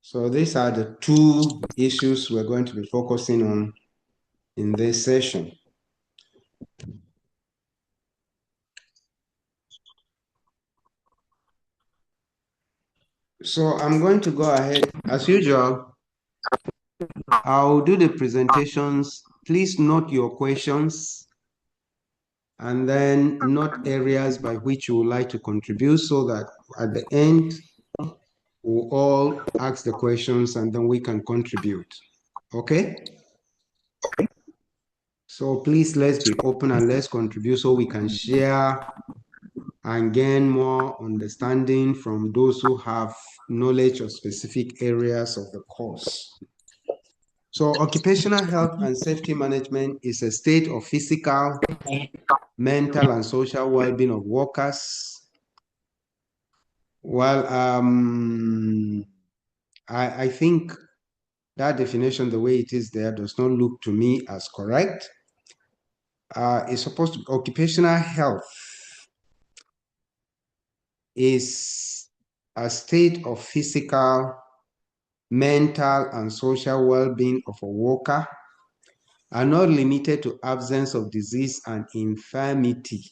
So these are the two issues we're going to be focusing on in this session. So I'm going to go ahead, as usual, I'll do the presentations. Please note your questions and then note areas by which you would like to contribute so that at the end, we'll all ask the questions and then we can contribute. Okay? So please, let's be open and let's contribute so we can share and gain more understanding from those who have knowledge of specific areas of the course. So occupational health and safety management is a state of physical, mental, and social well-being of workers. Well, I think that definition, the way it is there, does not look to me as correct. It's supposed to, occupational health is a state of physical, mental, and social well-being of a worker, are not limited to absence of disease and infirmity.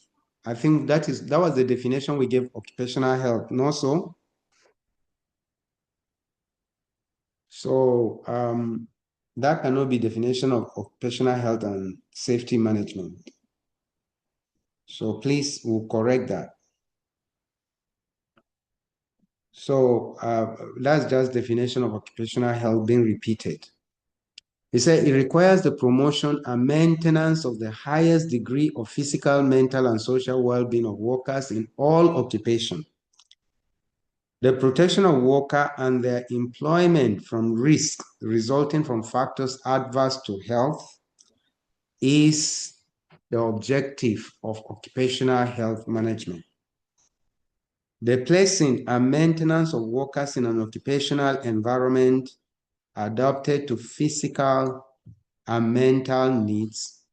I think that was the definition we gave occupational health, not so? So that cannot be definition of occupational health and safety management. So please, we'll correct that. So that's just definition of occupational health being repeated. He said it requires the promotion and maintenance of the highest degree of physical, mental, and social well-being of workers in all occupations. The protection of workers and their employment from risk resulting from factors adverse to health is the objective of occupational health management. The placing and maintenance of workers in an occupational environment adapted to physical and mental needs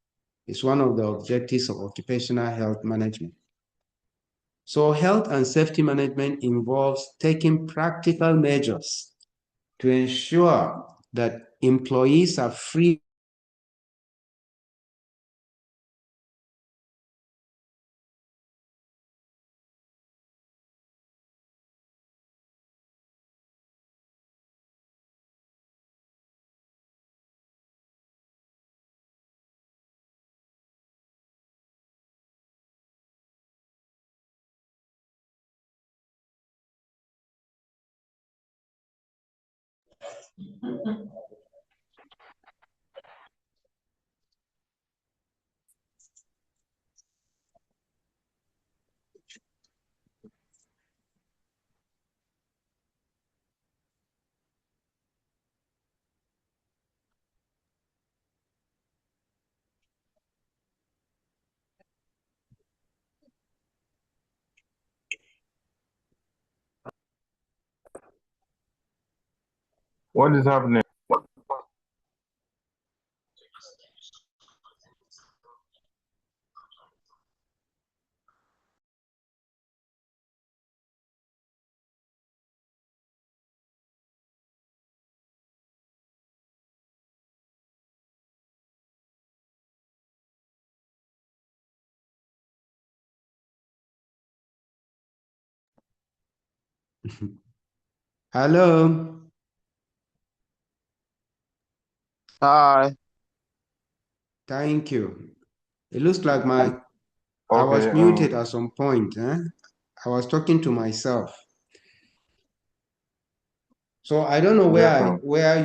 is one of the objectives of occupational health management. So health and safety management involves taking practical measures to ensure that employees are free What is happening? Hello. Hi. Thank you. It looks like I Okay. was muted at some point. I was talking to myself. So I don't know where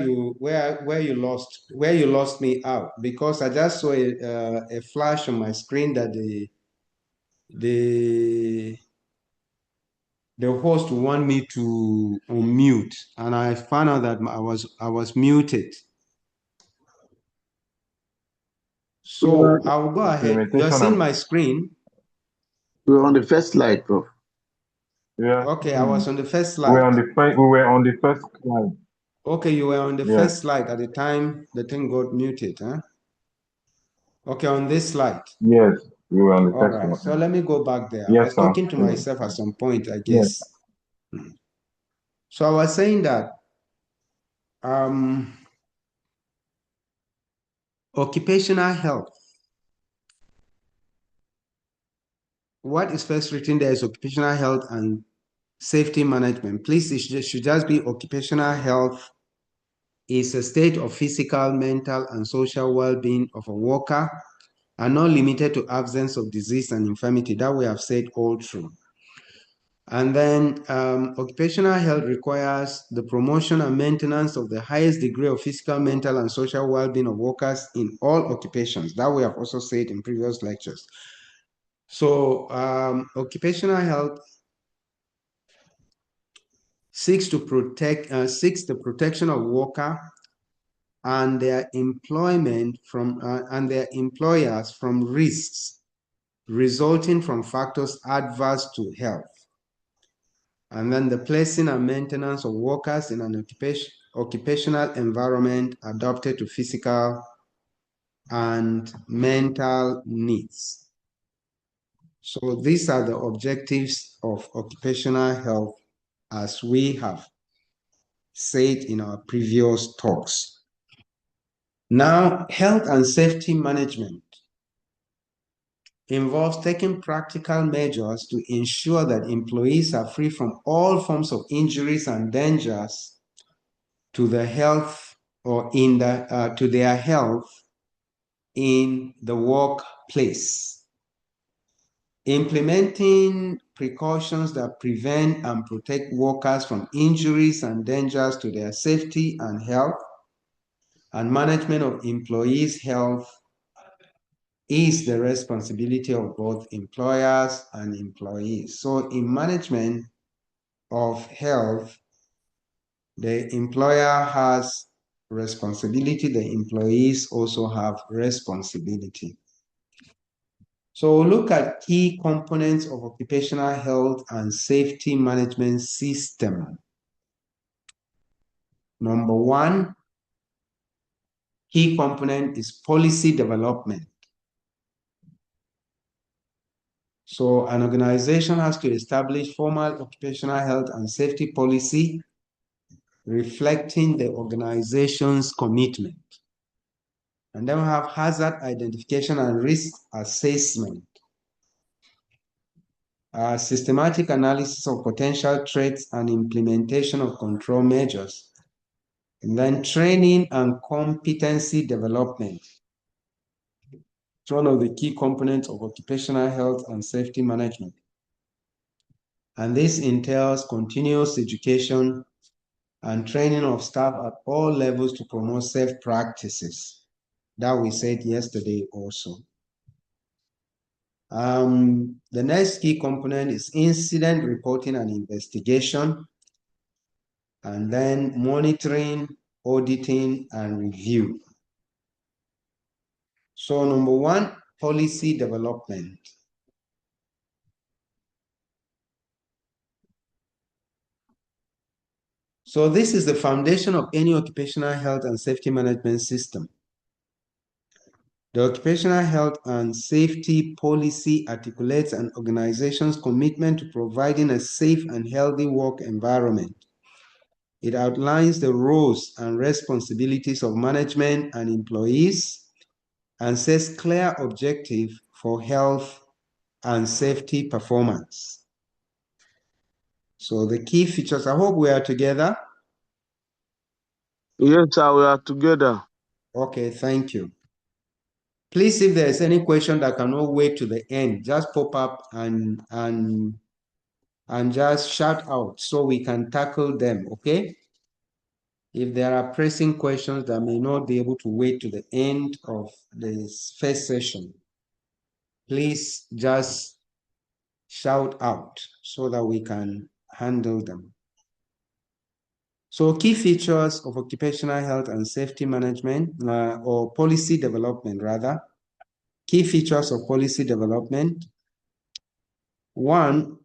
you lost me out, because I just saw a flash on my screen that the host want me to unmute, and I found out that I was muted. So I'll go ahead. You're seeing my screen? We're on the first slide, Prof. Yeah. Okay, I was on the first slide. We were on the first slide. Okay, you were on the first slide at the time the thing got muted, huh? Okay, on this slide. Yes, we were on the All first right, slide. so let me go back there. I Yes, was sir. talking to myself at some point, I guess. So I was saying that occupational health, what is first written there is occupational health and safety management. Please, it should just be occupational health is a state of physical, mental, and social well-being of a worker, and not limited to absence of disease and infirmity. That we have said all through. And then occupational health requires the promotion and maintenance of the highest degree of physical, mental, and social well-being of workers in all occupations. That we have also said in previous lectures. So occupational health seeks the protection of worker and their employment from and their employers from risks resulting from factors adverse to health. And then the placing and maintenance of workers in an occupational environment adapted to physical and mental needs. So these are the objectives of occupational health as we have said in our previous talks. Now, health and safety management involves taking practical measures to ensure that employees are free from all forms of injuries and dangers to their health or to their health in the workplace. Implementing precautions that prevent and protect workers from injuries and dangers to their safety and health, and management of employees' health is the responsibility of both employers and employees. So in management of health, the employer has responsibility, the employees also have responsibility. So we'll look at key components of occupational health and safety management system. Number one, key component is policy development. So an organization has to establish formal occupational health and safety policy reflecting the organization's commitment. And then we have hazard identification and risk assessment, systematic analysis of potential threats and implementation of control measures, and then training and competency development. It's one of the key components of occupational health and safety management. And this entails continuous education and training of staff at all levels to promote safe practices. That we said yesterday also. The next key component is incident reporting and investigation, and then monitoring, auditing, and review. So number one, policy development. So this is the foundation of any occupational health and safety management system. The occupational health and safety policy articulates an organization's commitment to providing a safe and healthy work environment. It outlines the roles and responsibilities of management and employees and sets clear objectives for health and safety performance. So the key features, I hope we are together. Yes, sir, we are together. Okay, thank you. Please, if there is any question that cannot wait to the end, just pop up and just shout out so we can tackle them, okay? If there are pressing questions that may not be able to wait to the end of this first session, please just shout out so that we can handle them. So key features of occupational health and safety management, or policy development rather. Key features of policy development. One,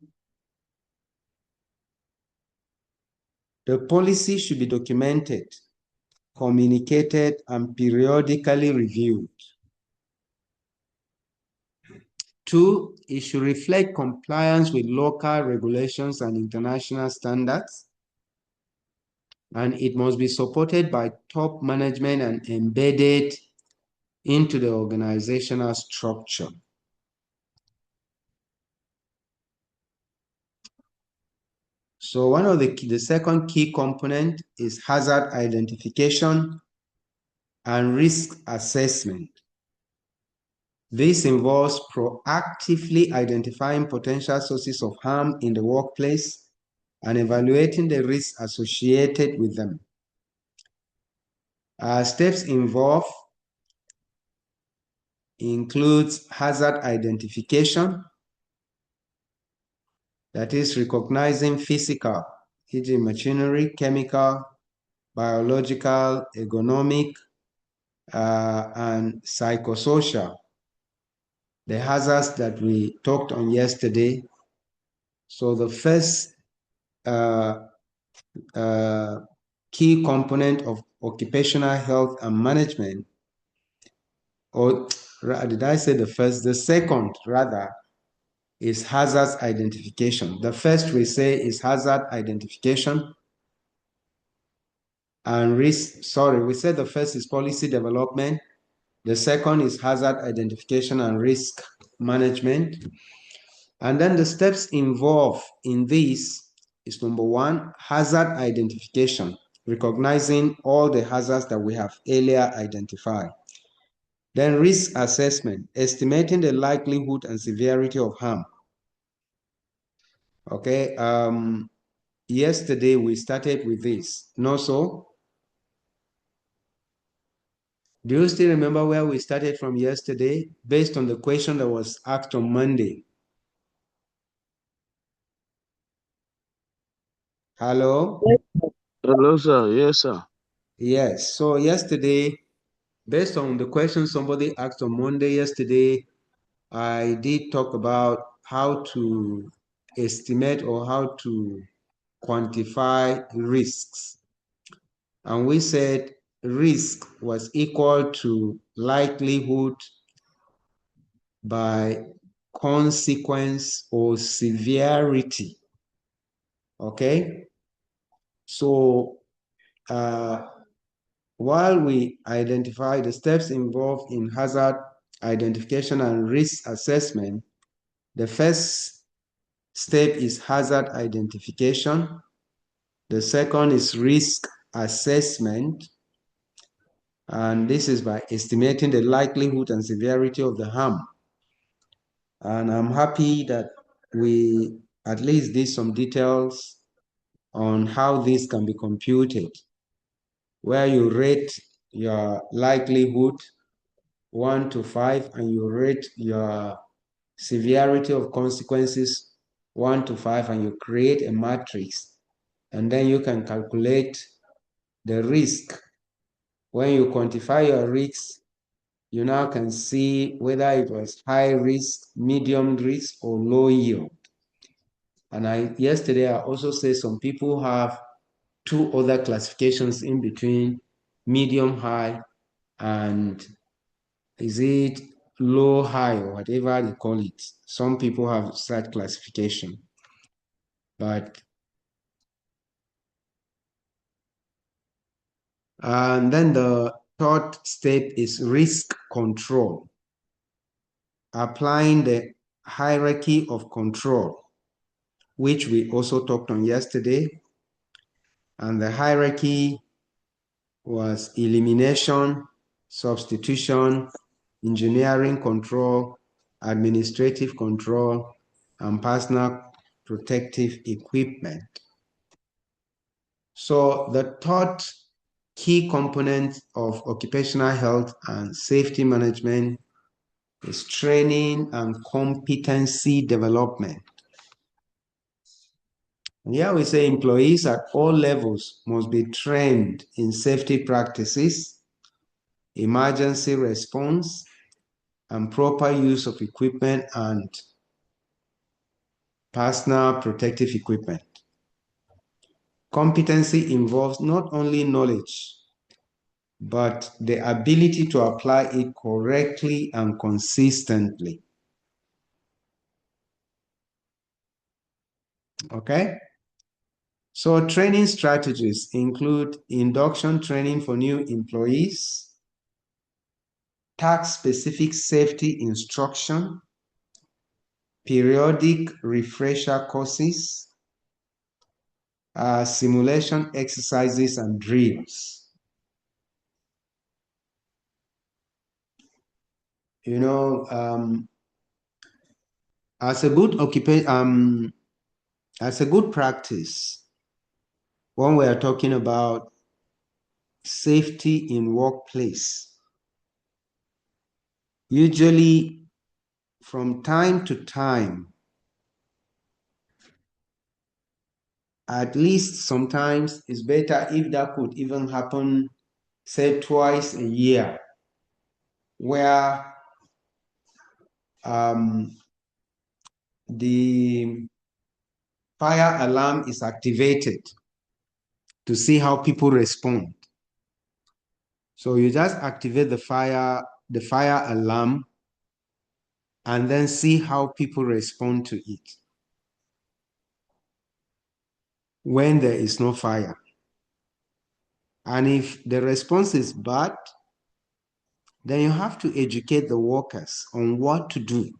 the policy should be documented, communicated, and periodically reviewed. 2, it should reflect compliance with local regulations and international standards. And it must be supported by top management and embedded into the organizational structure. So one of the second key component is hazard identification and risk assessment. This involves proactively identifying potential sources of harm in the workplace and evaluating the risks associated with them. Steps involved includes hazard identification, that is recognizing physical, e.g. machinery, chemical, biological, ergonomic, and psychosocial, the hazards that we talked on yesterday. So the first key component of occupational health and management, or did I say the first? The second, rather, is hazards identification. The first we say is hazard identification and risk. Sorry, we said the first is policy development. The second is hazard identification and risk management. And then the steps involved in this is number 1, hazard identification, recognizing all the hazards that we have earlier identified. Then risk assessment, estimating the likelihood and severity of harm. Okay, yesterday we started with this. No, so? Do you still remember where we started from yesterday based on the question that was asked on Monday? Hello? Hello, sir. Yes, sir. Yes. So yesterday, based on the question somebody asked on Monday yesterday, I did talk about how to estimate or how to quantify risks. And we said risk was equal to likelihood by consequence or severity. Okay? So while we identify the steps involved in hazard identification and risk assessment, the first step is hazard identification. The second is risk assessment. And this is by estimating the likelihood and severity of the harm. And I'm happy that we at least did some details on how this can be computed, where you rate your likelihood 1 to 5 and you rate your severity of consequences 1 to 5 and you create a matrix, and then you can calculate the risk. When you quantify your risk, you now can see whether it was high risk, medium risk, or low yield. And yesterday I also said some people have 2 other classifications in between, medium high and is it low high or whatever they call it. Some people have such classification. And then the third step is risk control, applying the hierarchy of control, which we also talked on yesterday. And the hierarchy was elimination, substitution, engineering control, administrative control, and personal protective equipment. So the third key component of occupational health and safety management is training and competency development. And here we say employees at all levels must be trained in safety practices, emergency response, and proper use of equipment and personal protective equipment. Competency involves not only knowledge, but the ability to apply it correctly and consistently. Okay? So training strategies include induction training for new employees, task-specific safety instruction, periodic refresher courses, simulation exercises and drills. You know, as a good as a good practice, when we are talking about safety in workplace, usually from time to time, at least sometimes it's better if that could even happen, say twice a year, where the fire alarm is activated to see how people respond. So you just activate the fire alarm and then see how people respond to it when there is no fire. And if the response is bad, then you have to educate the workers on what to do.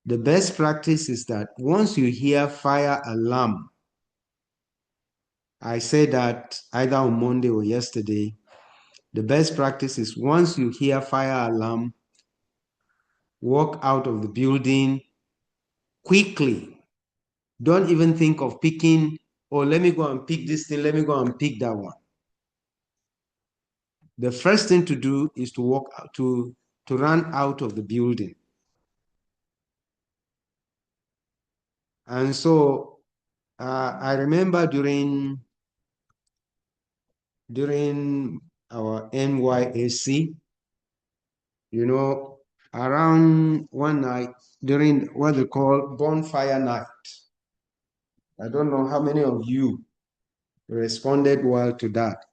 The best practice is that once you hear fire alarm, I said that either on Monday or yesterday, the best practice is once you hear fire alarm, walk out of the building quickly. Don't even think of picking, oh, let me go and pick this thing, let me go and pick that one. The first thing to do is to walk out, to run out of the building. And so I remember during our NYAC, you know, around one night during what they call bonfire night. I don't know how many of you responded well to that,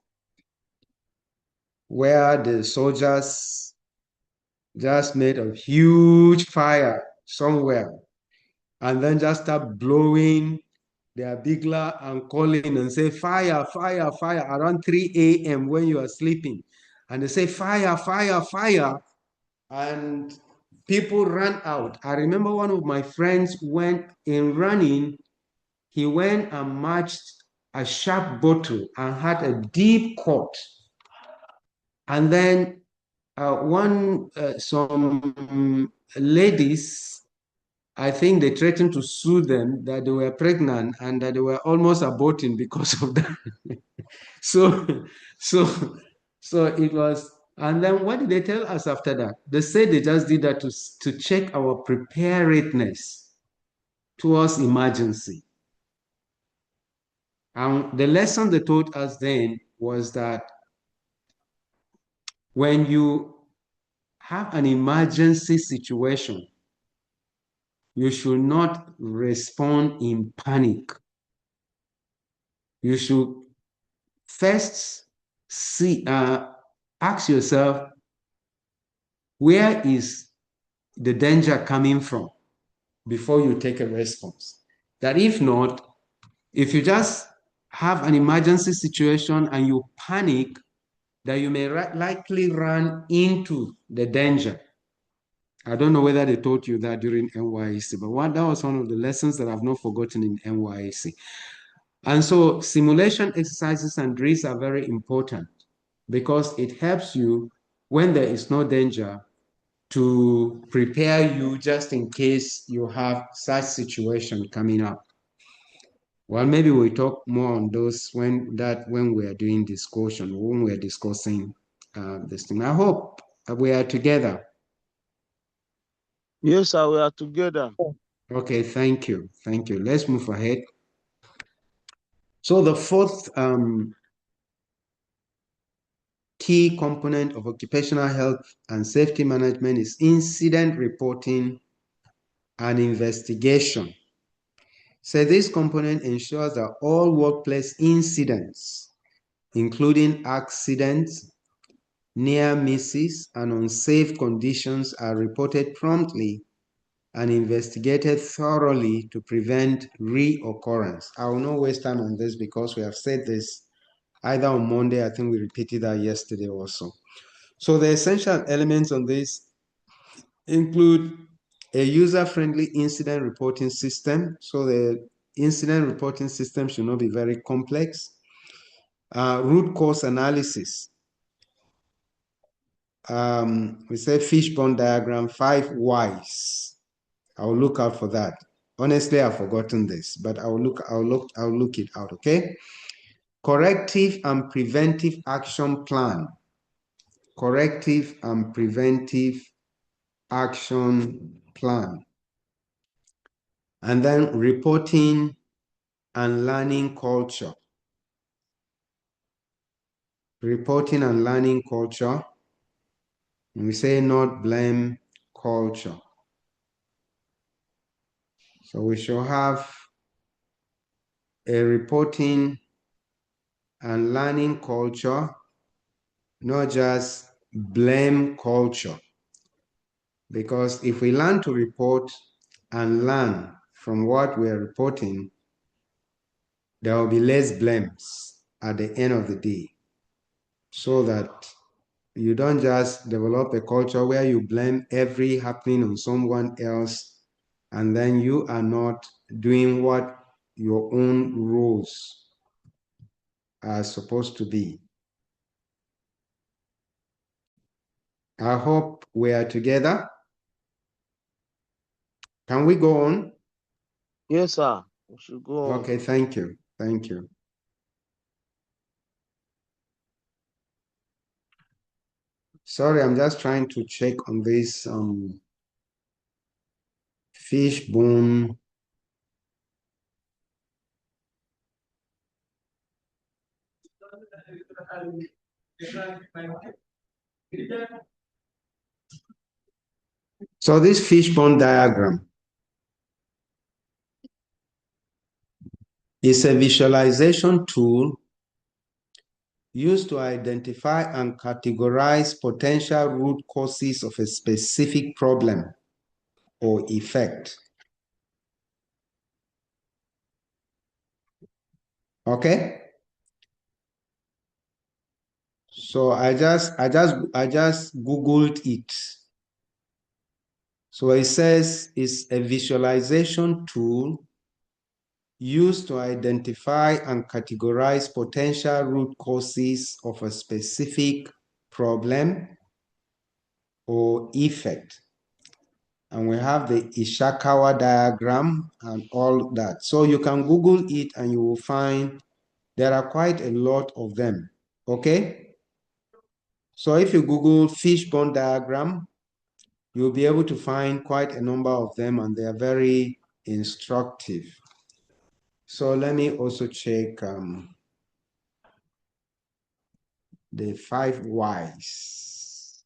where the soldiers just made a huge fire somewhere and then just start blowing their bigler and calling and say, fire, fire, fire, around 3 a.m. when you are sleeping. And they say, fire, fire, fire. And people ran out. I remember one of my friends went in running. He went and matched a sharp bottle and had a deep cut. And then some ladies, I think they threatened to sue them that they were pregnant and that they were almost aborting because of that. so, so, so it was. And then what did they tell us after that? They said they just did that to check our preparedness towards emergency. And the lesson they taught us then was that when you have an emergency situation, you should not respond in panic. You should first ask yourself, where is the danger coming from before you take a response? That if not, if you just have an emergency situation and you panic, that you may likely run into the danger. I don't know whether they taught you that during NYC, but that was one of the lessons that I've not forgotten in NYC. And so simulation exercises and drills are very important because it helps you when there is no danger to prepare you just in case you have such situation coming up. Well, maybe we'll talk more on those when we are doing discussion, when we're discussing this thing. I hope we are together. Yes, sir, we are together. Okay, thank you. Thank you. Let's move ahead. So the fourth key component of occupational health and safety management is incident reporting and investigation. So this component ensures that all workplace incidents, including accidents, near misses, and unsafe conditions are reported promptly and investigated thoroughly to prevent reoccurrence. I will not waste time on this because we have said this either on Monday, I think we repeated that yesterday also. So the essential elements on this include a user-friendly incident reporting system. So the incident reporting system should not be very complex. Root cause analysis. We say fishbone diagram, 5 whys. I'll look out for that. Honestly, I've forgotten this, but I'll look it out, okay? Corrective and preventive action plan. Corrective and preventive action plan. And then reporting and learning culture. Reporting and learning culture. We say not blame culture. So we shall have a reporting and learning culture, not just blame culture. Because if we learn to report and learn from what we are reporting, there will be less blames at the end of the day. So that you don't just develop a culture where you blame every happening on someone else, and then you are not doing what your own rules are supposed to be. I hope we are together. Can we go on? Yes, sir. We should go on. Okay, thank you. Thank you. Sorry, I'm just trying to check on this fishbone. So this fishbone diagram is a visualization tool used to identify and categorize potential root causes of a specific problem or effect. Okay? So I just Googled it. So it says it's a visualization tool used to identify and categorize potential root causes of a specific problem or effect. And we have the Ishikawa diagram and all that. So you can Google it and you will find there are quite a lot of them. Okay? So if you Google fishbone diagram, you'll be able to find quite a number of them and they are very instructive. So let me also check the 5 whys.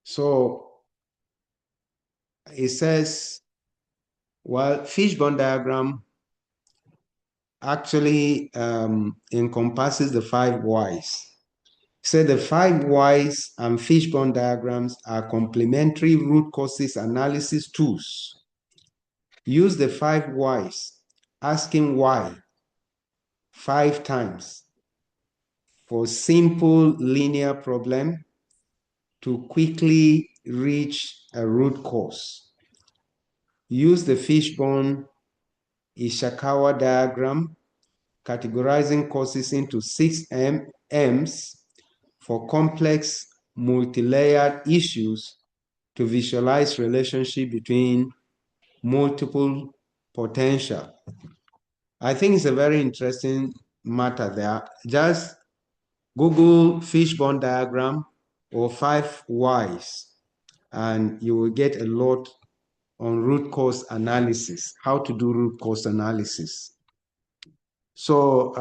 So it says, well, fishbone diagram actually encompasses the 5 whys. So the 5 whys and fishbone diagrams are complementary root causes analysis tools. Use the 5 whys, asking why 5 times for simple linear problem to quickly reach a root cause. Use the fishbone Ishikawa diagram, categorizing causes into 6 M's for complex multi-layered issues to visualize relationship between multiple potential. I think it's a very interesting matter there. Just Google fishbone diagram or 5 whys and you will get a lot on root cause analysis, how to do root cause analysis. So,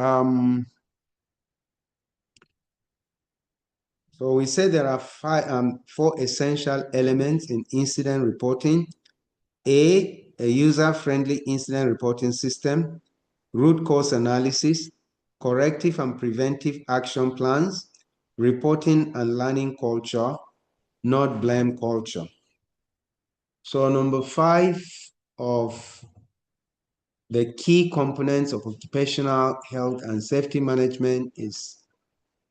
so we say there are 4 essential elements in incident reporting. A user-friendly incident reporting system, root cause analysis, corrective and preventive action plans, reporting and learning culture, not blame culture. So number 5 of the key components of occupational health and safety management is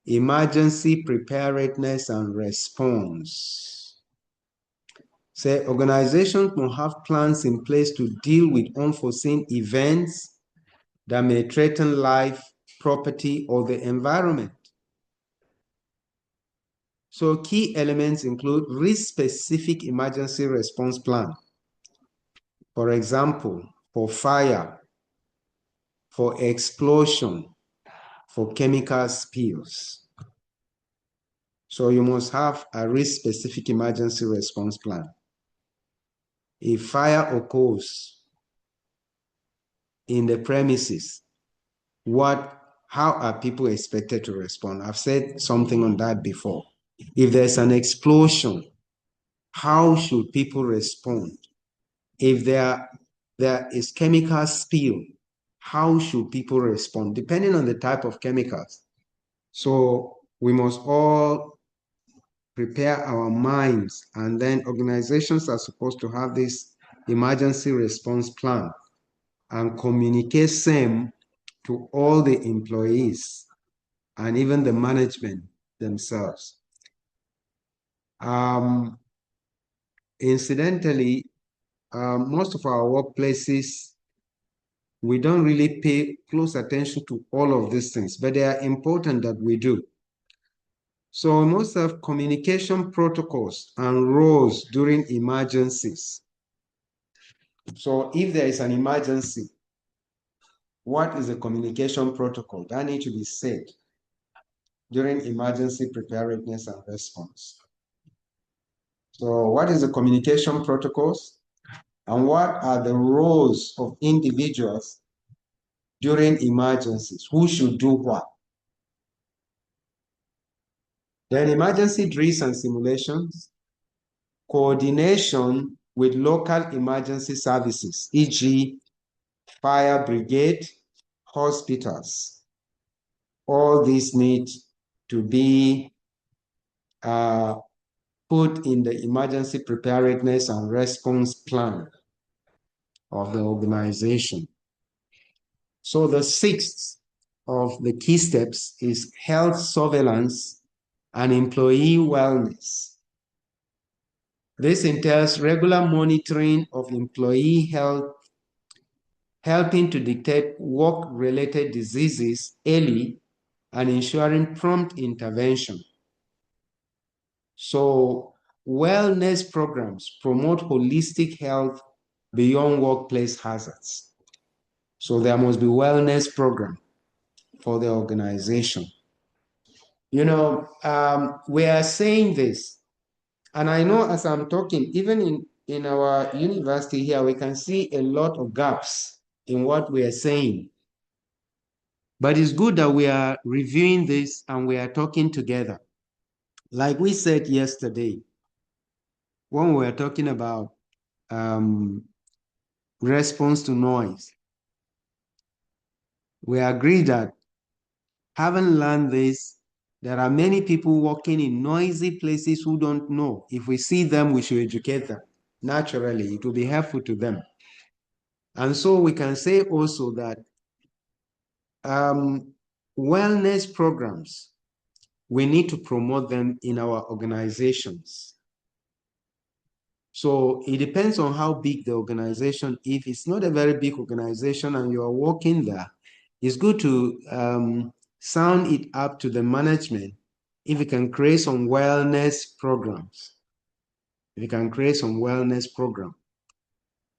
emergency preparedness and response. Say organizations will have plans in place to deal with unforeseen events that may threaten life, property, or the environment. So key elements include risk-specific emergency response plan. For example, for fire, for explosion, for chemical spills. So you must have a risk-specific emergency response plan. If fire occurs in the premises, how are people expected to respond? I've said something on that before. If there's an explosion, how should people respond? If there is chemical spill, how should people respond? Depending on the type of chemicals. So we must all prepare our minds, and then organizations are supposed to have this emergency response plan and communicate same to all the employees and even the management themselves. Incidentally, most of our workplaces, we don't really pay close attention to all of these things, but they are important that we do. So we must have communication protocols and roles during emergencies. So if there is an emergency, what is the communication protocol that needs to be said during emergency preparedness and response? So what is the communication protocols, and what are the roles of individuals during emergencies? Who should do what? Then emergency drills and simulations, coordination with local emergency services, e.g. fire brigade, hospitals. All these need to be put in the emergency preparedness and response plan of the organization. So the 6th of the key steps is health surveillance and employee wellness. This entails regular monitoring of employee health, helping to detect work-related diseases early and ensuring prompt intervention. So wellness programs promote holistic health beyond workplace hazards. So there must be wellness program for the organization. You know, we are saying this, and I know as I'm talking, even in our university here, we can see a lot of gaps in what we are saying. But it's good that we are reviewing this and we are talking together. Like we said yesterday, when we were talking about response to noise, we agree that having learned this, there are many people working in noisy places who don't know. If we see them, we should educate them. Naturally, it will be helpful to them. And so we can say also that wellness programs, we need to promote them in our organizations. So it depends on how big the organization. If it's not a very big organization and you are working there, it's good to sound it up to the management if you can create some wellness programs. If you can create some wellness program,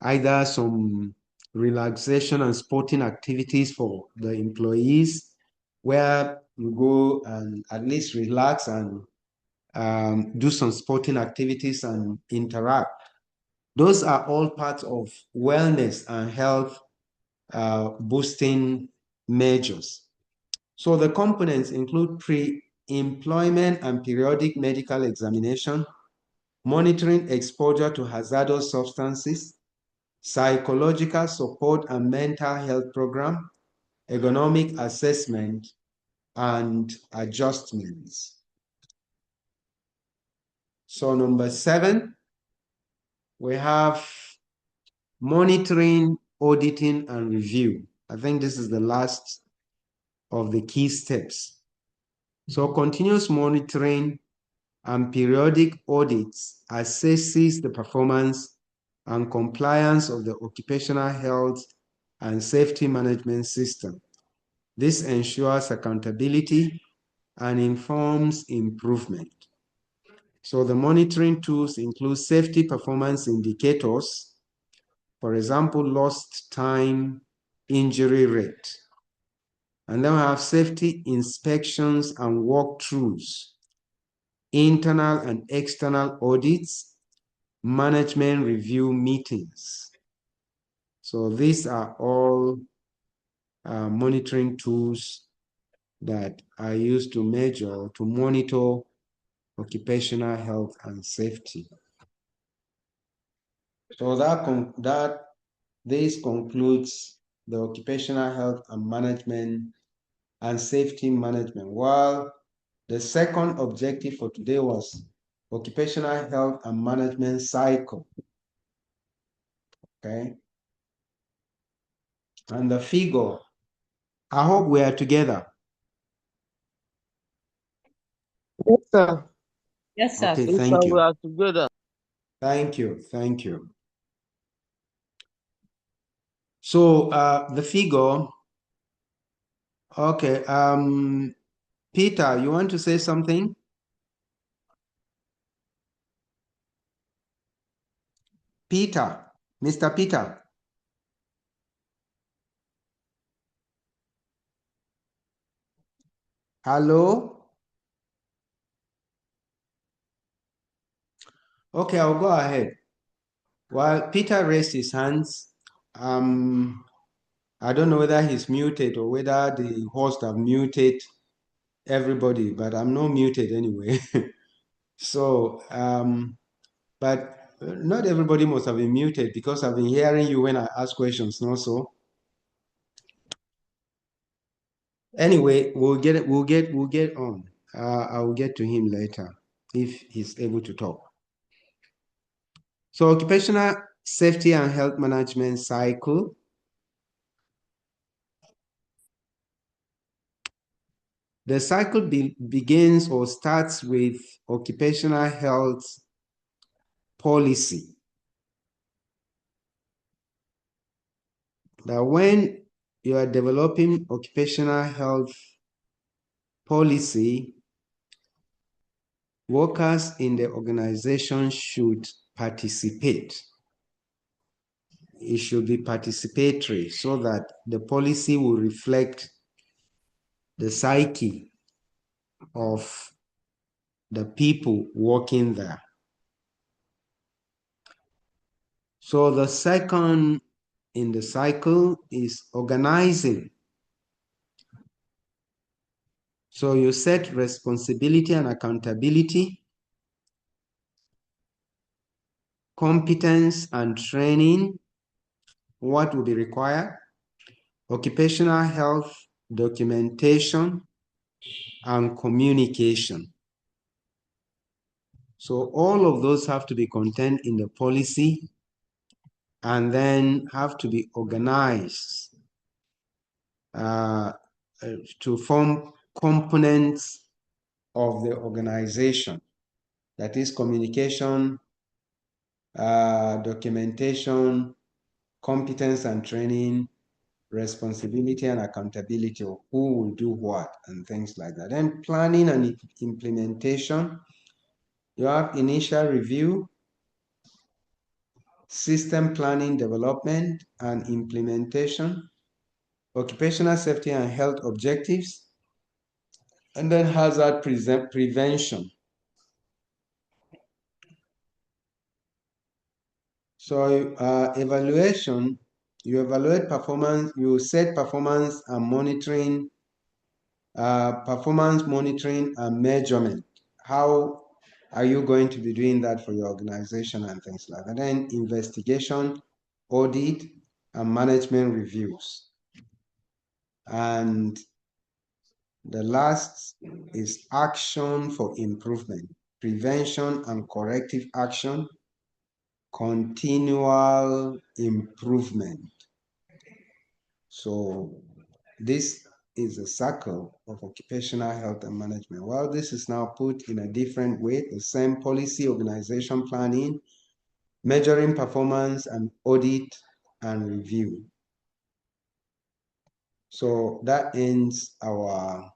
either some relaxation and sporting activities for the employees, where you go and at least relax and do some sporting activities and interact. Those are all parts of wellness and health boosting measures. So the components include pre-employment and periodic medical examination, monitoring exposure to hazardous substances, psychological support and mental health program, ergonomic assessment, and adjustments. So number 7, we have monitoring, auditing, and review. I think this is the last of the key steps. So continuous monitoring and periodic audits assesses the performance and compliance of the occupational health and safety management system. This ensures accountability and informs improvement. So the monitoring tools include safety performance indicators, for example, lost time, injury rate. And then we have safety inspections and walkthroughs, internal and external audits, management review meetings. So these are all monitoring tools that are used to measure, to monitor occupational health and safety. So this concludes the occupational health and management and safety management. While the second objective for today was occupational health and management cycle. Okay. And the figure, I hope we are together. Yes, sir. Yes, sir. Okay, Yes, thank sir, you. we are together. Thank you, thank you. So the figure, okay, Peter, you want to say something? Peter, Mr. Peter. Hello? Okay, I'll go ahead. While Peter raised his hands, I don't know whether he's muted or whether the host have muted everybody, but I'm not muted anyway. So, but not everybody must have been muted because I've been hearing you when I ask questions, no? So anyway, we'll get on. I will get to him later if he's able to talk. So occupational safety and health management cycle. The cycle begins or starts with occupational health policy. That when you are developing occupational health policy, workers in the organization should participate. It should be participatory so that the policy will reflect the psyche of the people working there. So the second in the cycle is organizing. So you set responsibility and accountability, competence and training, what will be required, occupational health documentation, and communication. So all of those have to be contained in the policy and then have to be organized to form components of the organization. That is communication, documentation, competence and training, responsibility and accountability of who will do what and things like that. Then planning and implementation. You have initial review, system planning, development and implementation, occupational safety and health objectives, and then hazard prevention. So evaluation, you evaluate performance, you set performance and monitoring, performance monitoring and measurement. How are you going to be doing that for your organization and things like that? And then investigation audit, and management reviews. And the last is action for improvement, prevention and corrective action, continual improvement. So this is a circle of occupational health and management. Well, this is now put in a different way, the same policy, organization planning, measuring performance, and audit and review. So that ends our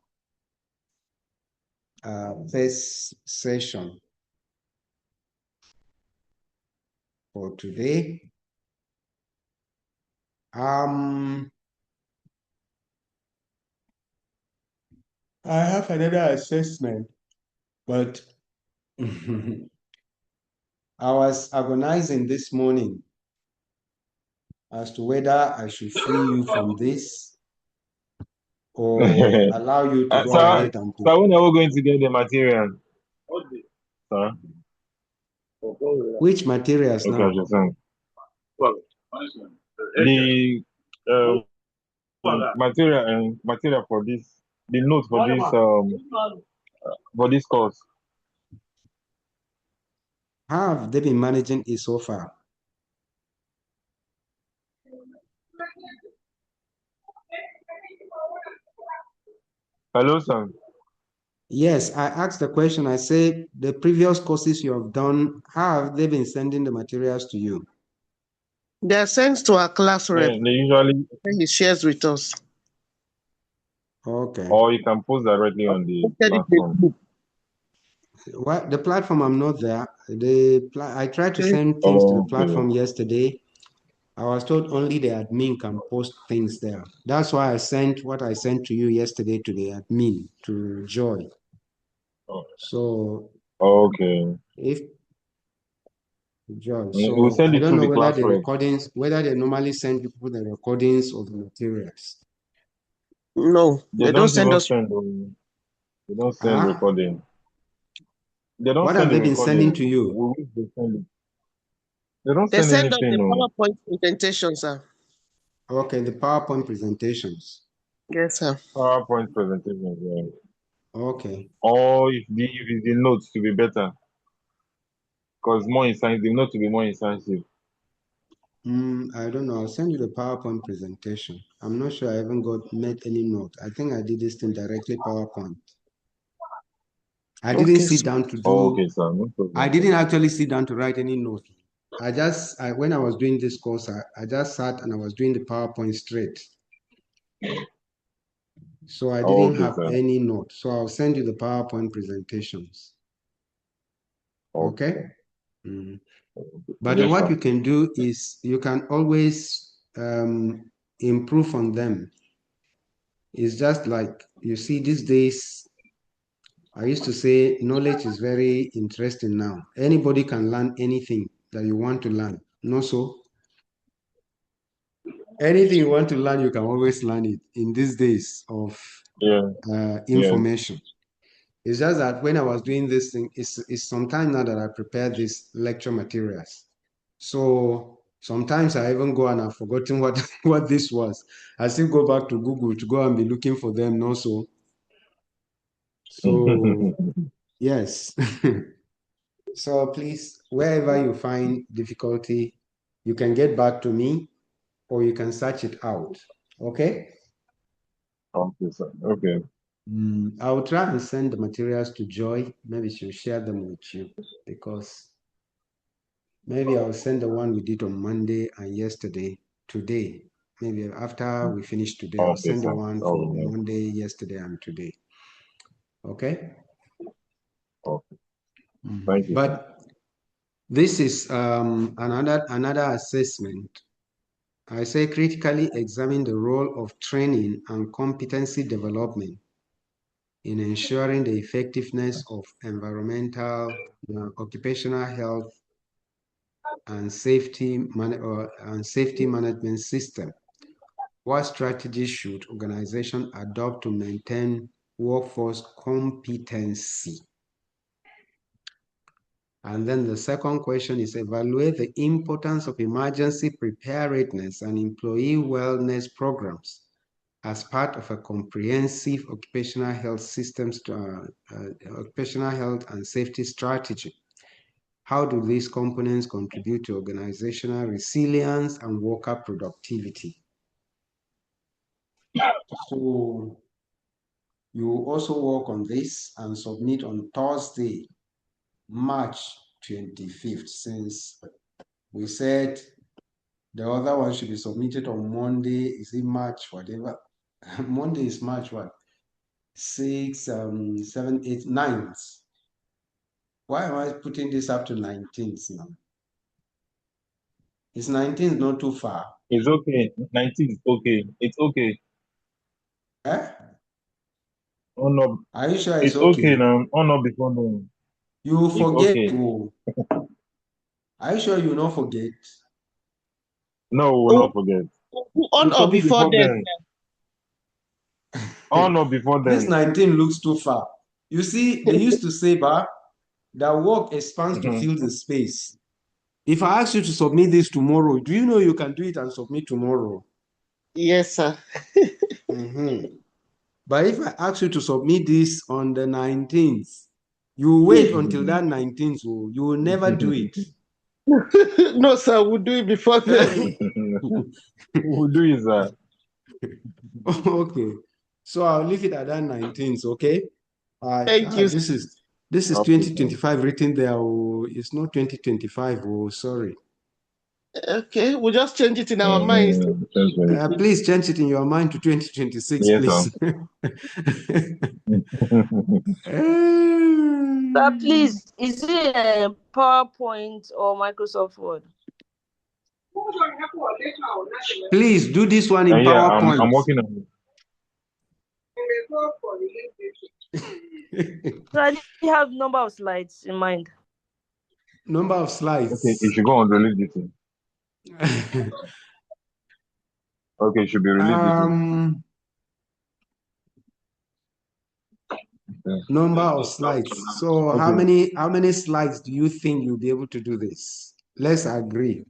first session for today. I have another assessment, but I was agonizing this morning as to whether I should free you from this or allow you to go Sir, ahead and do. when are we going to get the material? Sir? Which materials Okay, now? understand. The material for this, the notes for this course. How have they been managing it so far? Hello, sir. Yes, I asked the question. I said, the previous courses you have done, how have they been sending the materials to you? They are sent to our class rep. They usually, And he shares with us. Okay. or you can post directly on the platform. What the platform? I'm not there. I tried to send things to the Okay. platform yesterday. I was told only the admin can post things there. That's why I sent what I sent to you yesterday to the admin, to Joy. So Okay. if Joy, We'll so send I it don't to know the whether class the rep. recordings, whether they normally send people the recordings of the materials. No, They don't don't send even us. send. They don't send recording. They don't What send have the they been sending recording. to you? We wish they send it. They don't They send send us the anything. No. PowerPoint presentation, sir. Okay, the PowerPoint presentations. Yes, sir. PowerPoint presentations. Yeah. Okay. Or if it's the notes to be better, because more incisive, the note to be more incisive. I don't know. I'll send you the PowerPoint presentation. I'm not sure I haven't made any note. I think I did this thing directly PowerPoint. I didn't Okay, sit sir. down to Oh, do. okay, sir. No problem. I didn't actually sit down to write any note. When I was doing this course, I just sat and I was doing the PowerPoint straight. So I Oh, didn't okay, have sir. any note. So I'll send you the PowerPoint presentations. Okay? But Yes, what sir. you can do is you can always improve on them. It's just like, you see, these days, I used to say knowledge is very interesting now. Anybody can learn anything that you want to learn. No, so anything you want to learn, you can always learn it in these days of Yeah. information. It's just that when I was doing this thing, it's some time now that I prepared these lecture materials. So sometimes I even go and I've forgotten what, what this was. I still go back to Google to go and be looking for them also. So yes. So please, wherever you find difficulty, you can get back to me or you can search it out. Okay? Okay, sir. Okay. I will try and send the materials to Joy. Maybe she'll share them with you because maybe I'll send the one we did on Monday and yesterday today. Maybe after we finish today, I'll Okay, send the sir. one That will for be nice. Monday, yesterday, and today. Okay? Okay. Thank you, sir. But this is another assessment. I say critically examine the role of training and competency development in ensuring the effectiveness of environmental, occupational health, and safety management system. What strategies should organizations adopt to maintain workforce competency? And then the second question is evaluate the importance of emergency preparedness and employee wellness programs as part of a comprehensive occupational health occupational health and safety strategy. How do these components contribute to organizational resilience and worker productivity? So you also work on this and submit on Thursday, March 25th, since we said the other one should be submitted on Monday. Is it March, whatever? Monday is March what? 6, 7, 8, 9th. Why am I putting this up to 19th now? Is 19th not too far? It's okay. 19 is okay. It's okay. Eh? Oh no. Are you sure It's it's okay okay? now. Oh no, before noon. You It's forget. okay. Oh. Are you sure you not forget? No, we will Oh, not forget. on You or submit before before then. then. Oh no, before This then. 19 looks too far. You see, they used to say, that work expands to fill the space. If I ask you to submit this tomorrow, do you know you can do it and submit tomorrow? Yes, sir. But if I ask you to submit this on the 19th, you wait until that 19th, so you will never do it. No, sir, we'll do it before then. We'll do it, sir. Okay. So I'll leave it at that 19th, okay? Thank you. This is 2025 written there. Oh, it's not 2025. Oh, sorry. Okay, we'll just change it in our minds. Please change it in your mind to 2026, Yes, please. Sir, please, is it a PowerPoint or Microsoft Word? Please do this one in yeah, PowerPoint. I'm working on it. So I didn't have number of slides in mind. Number of slides. Okay, it should go on release this thing. Okay, it should be released this thing. Number of slides. So Okay. how many slides do you think you'll be able to do this? Let's agree.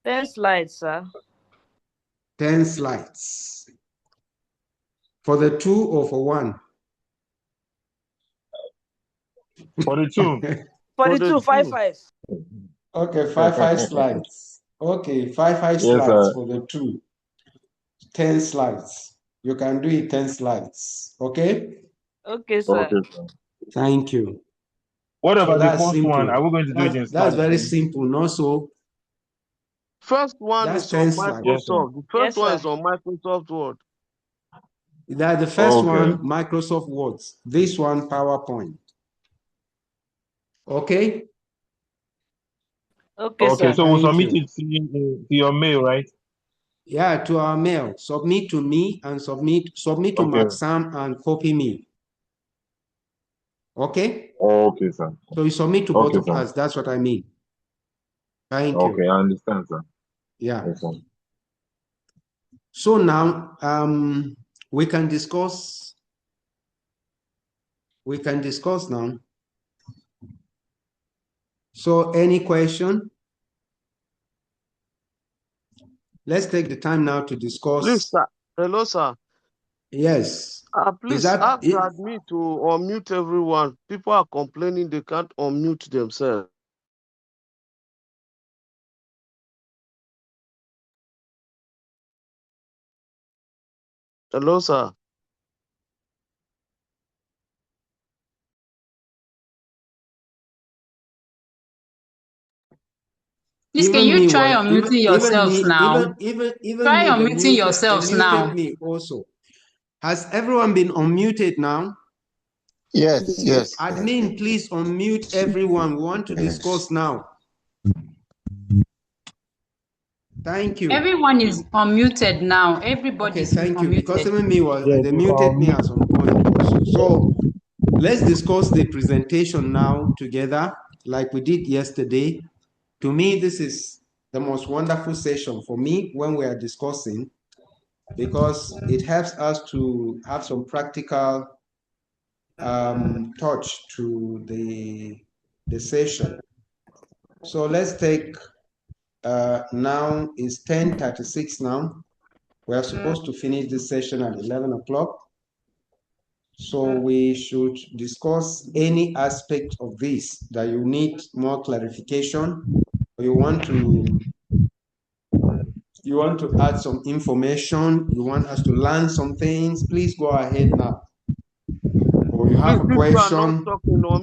Ten slides, sir. 10 slides. For the 2 or for 1? For the 2. For the two, 5. Okay, 5 slides. Okay, 5 Yes, slides sir. for the 2. 10 slides. You can do it 10 slides. Okay? Okay, sir. Okay, sir. Thank you. What So about the that's first simple. one? Are we going to do it in That's slides? very simple. No, so First one that's is 10 on slides. Yes, sir. Microsoft. The first Yes, one sir. is on Microsoft Word. That the first Okay. one, Microsoft Word. This one, PowerPoint. Okay? Okay, Okay, sir. so we'll Thank submit you. it to your mail, right? Yeah, to our mail. Submit to me and submit to Okay. Maxam and copy me. Okay? Okay, sir. So you submit to both Okay, of sir. us. That's what I mean. Thank Okay, you. I understand, sir. Yeah. Yes, sir. So now we can discuss. We can discuss now. So any question? Let's take the time now to discuss. Please, sir. Hello, sir. Yes. Please that ask it? admin to unmute everyone. People are complaining they can't unmute themselves. Hello, sir. Please, can you try unmuting yourselves now? Even Try me, unmuting yourselves the muted now. me also. Has everyone been unmuted now? Yes, yes. Admin, please unmute everyone. We want to discuss now. Thank you. Everyone is unmuted now. Everybody Okay, is thank you. Because unmuted. even me was Yes, they muted me at some point also. So let's discuss the presentation now together, like we did yesterday. To me, this is the most wonderful session for me when we are discussing. because it helps us to have some practical touch to the session. So let's take now is 10:36 now. We are supposed to finish this session at 11 o'clock. So we should discuss any aspect of this that you need more clarification, or you want to add some information, you want us to learn some things, please go ahead now. Or you have Please, a if you are not question. talking, or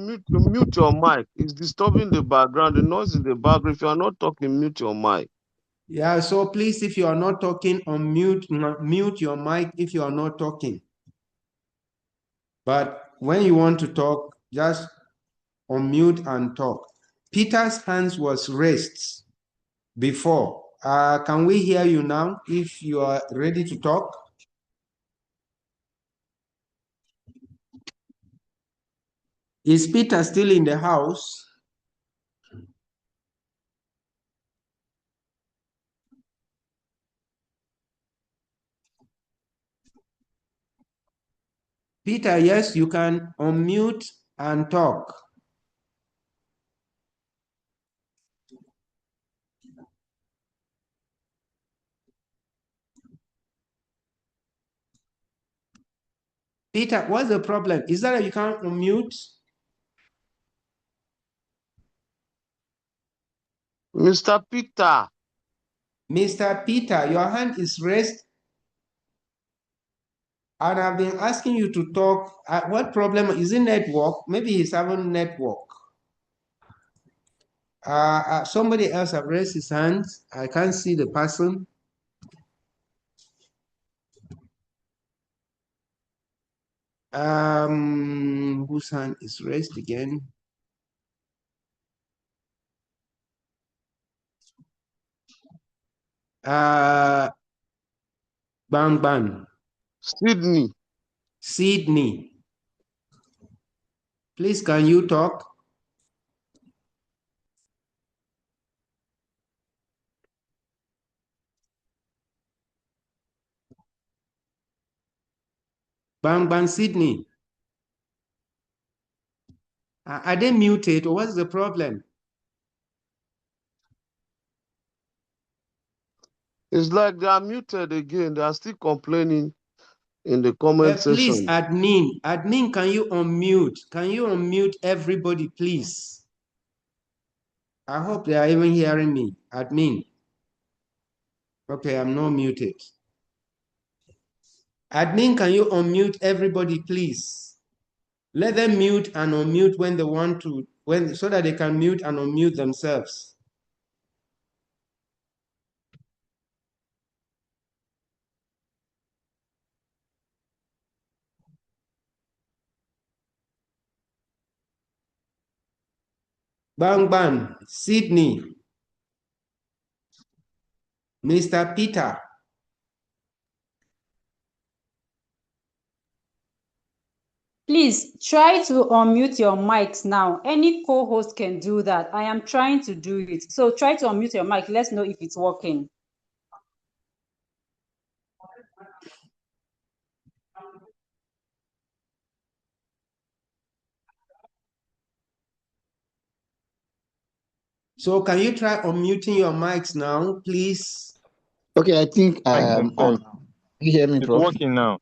mute your mic. It's disturbing the background. The noise in the background. If you are not talking, mute your mic. Yeah, so please, if you are not talking, mute your mic if you are not talking. But when you want to talk, just unmute and talk. Peter's hands was raised before. Can we hear you now if you are ready to talk? Is Peter still in the house? Peter, yes, you can unmute and talk. Peter, what's the problem? Is that you can't unmute? Mr. Peter. Mr. Peter, your hand is raised. And I've been asking you to talk. What problem? Is it network? Maybe he's having network. Somebody else have raised his hand. I can't see the person. Whose hand is raised again? Bang Bang. Sydney. Sydney. Please, can you talk? Bang Bang Sydney. Are they muted or what's the problem? It's like they are muted again. They are still complaining in the comment Please, section. admin, can you unmute? Can you unmute everybody, please? I hope they are even hearing me. Admin. Okay, I'm not muted. Admin, can you unmute everybody, please? Let them mute and unmute when they want to, so that they can mute and unmute themselves. Bang Bang, Sydney, Mr. Peter. Please try to unmute your mics now. Any co-host can do that. I am trying to do it. So try to unmute your mic. Let's know if it's working. So can you try unmuting your mics now, please? Okay, I think You hear me, it's Prof? working now.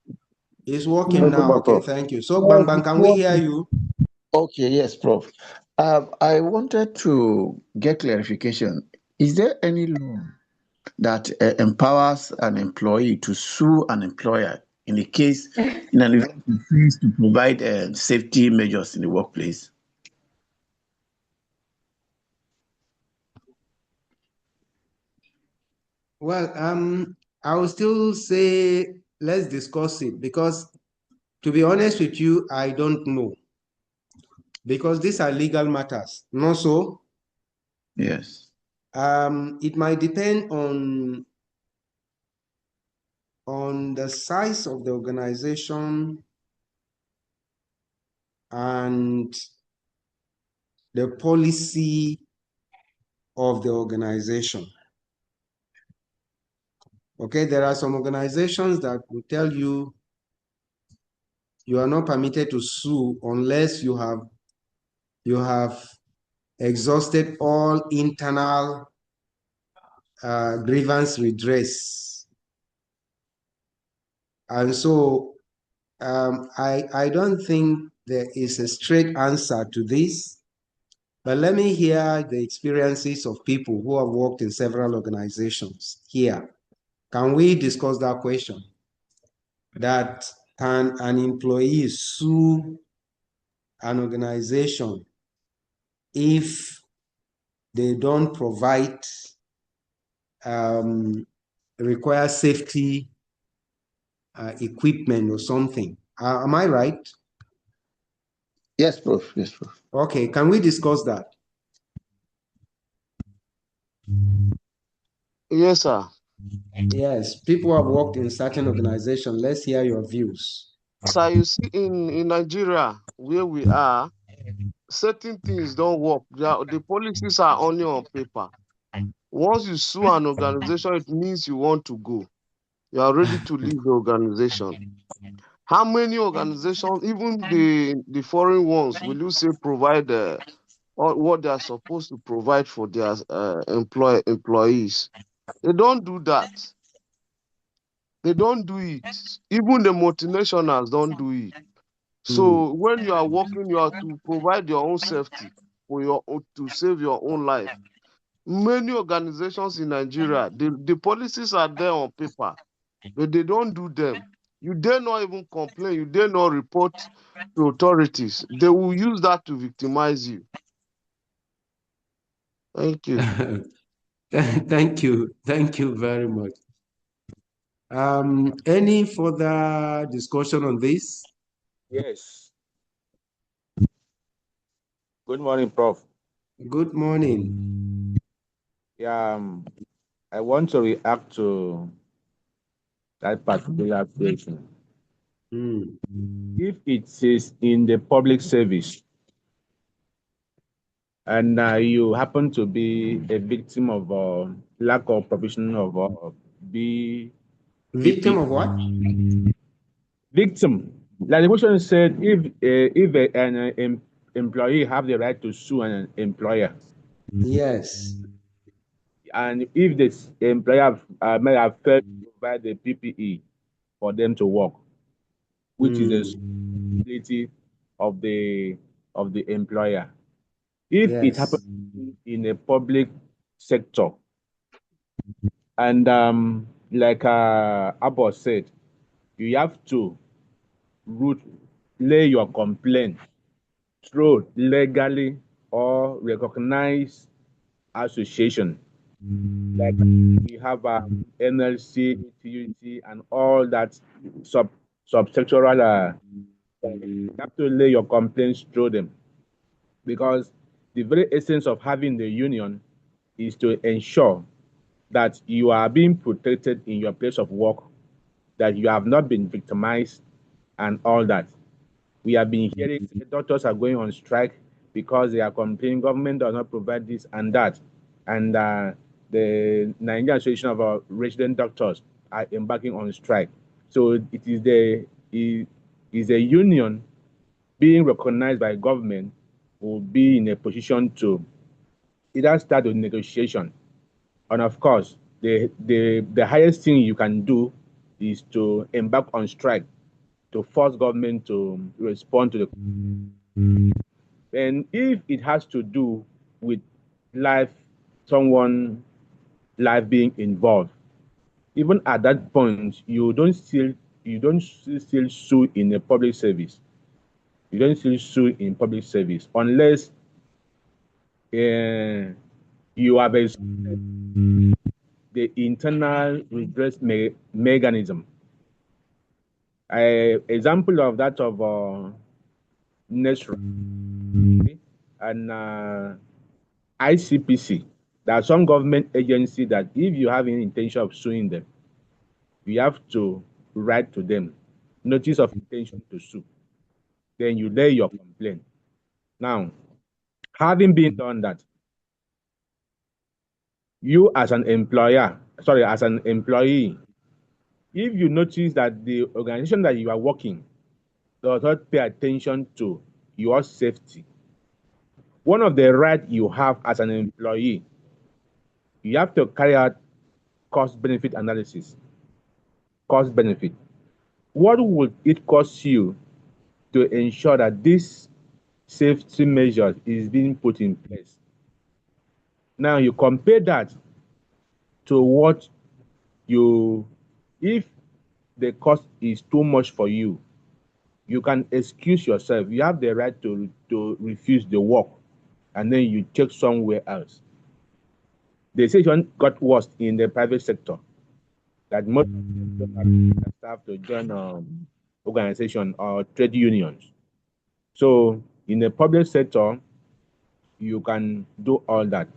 It's working now. Okay, thank you. So Bang Bang, can we hear you? Okay, yes, Prof. I wanted to get clarification. Is there any law that empowers an employee to sue an employer in a case, in an event, he fails to provide safety measures in the workplace? Well, I will still say let's discuss it because, to be honest with you, I don't know, because these are legal matters. Not so. Yes. It might depend on the size of the organization and the policy of the organization. Okay, there are some organizations that will tell you you are not permitted to sue unless you have exhausted all internal grievance redress. And so I don't think there is a straight answer to this, but let me hear the experiences of people who have worked in several organizations here. Can we discuss that question? That can an employee sue an organization if they don't provide require safety equipment or something? Am I right? Yes, Prof. Yes, Prof. Okay, can we discuss that? Yes, sir. Yes, people have worked in certain organizations. Let's hear your views. Sir, you see, in Nigeria, where we are, certain things don't work. The policies are only on paper. Once you sue an organization, it means you want to go. You are ready to leave the organization. How many organizations, even the foreign ones, will you say provide what they are supposed to provide for their employees? They don't do that. They don't do it. Even the multinationals don't do it. So when you are working, you have to provide your own safety to save your own life. Many organizations in Nigeria, the policies are there on paper, but they don't do them. You dare not even complain. You dare not report to authorities. They will use that to victimize you. Thank you. Thank you. Thank you very much. Any further discussion on this? Yes. Good morning, Prof. Good morning. Yeah, I want to react to that particular question. If it is in the public service and you happen to be a victim of lack of provision of B, Victim BP, of what? victim. Like the question said, if an employee have the right to sue an employer, Yes. and if the employer may have failed to provide the PPE for them to work, which is the responsibility of the employer. If it Yes. happens in a public sector, and like Abbas said, you have to lay your complaint through legally or recognized association. Like we have NLC, TUT, and all that subsectoral. You have to lay your complaints through them, because the very essence of having the union is to ensure that you are being protected in your place of work, that you have not been victimized, and all that. We have been hearing doctors are going on strike because they are complaining government does not provide this and that. And the Nigerian Association of Resident Doctors are embarking on strike. So it is a union being recognized by government will be in a position to either start a negotiation. And of course, the highest thing you can do is to embark on strike to force government to respond to the. And if it has to do with life, someone life being involved, even at that point, you don't still sue in a public service. You don't still sue in public service unless you have the internal redress mechanism. Example of that of NESRA and ICPC. There are some government agencies that if you have any intention of suing them, you have to write to them notice of intention to sue. Then you lay your complaint. Now, having been done that, you as an employer, sorry, as an employee, if you notice that the organization that you are working does not pay attention to your safety, one of the rights you have as an employee, you have to carry out cost benefit analysis. Cost benefit. What would it cost you to ensure that this safety measure is being put in place? Now you compare that to what you, if the cost is too much for you, you can excuse yourself. You have the right to refuse the work, and then you check somewhere else. The situation got worse in the private sector, that most staff to join organization or trade unions. So in the public sector, you can do all that,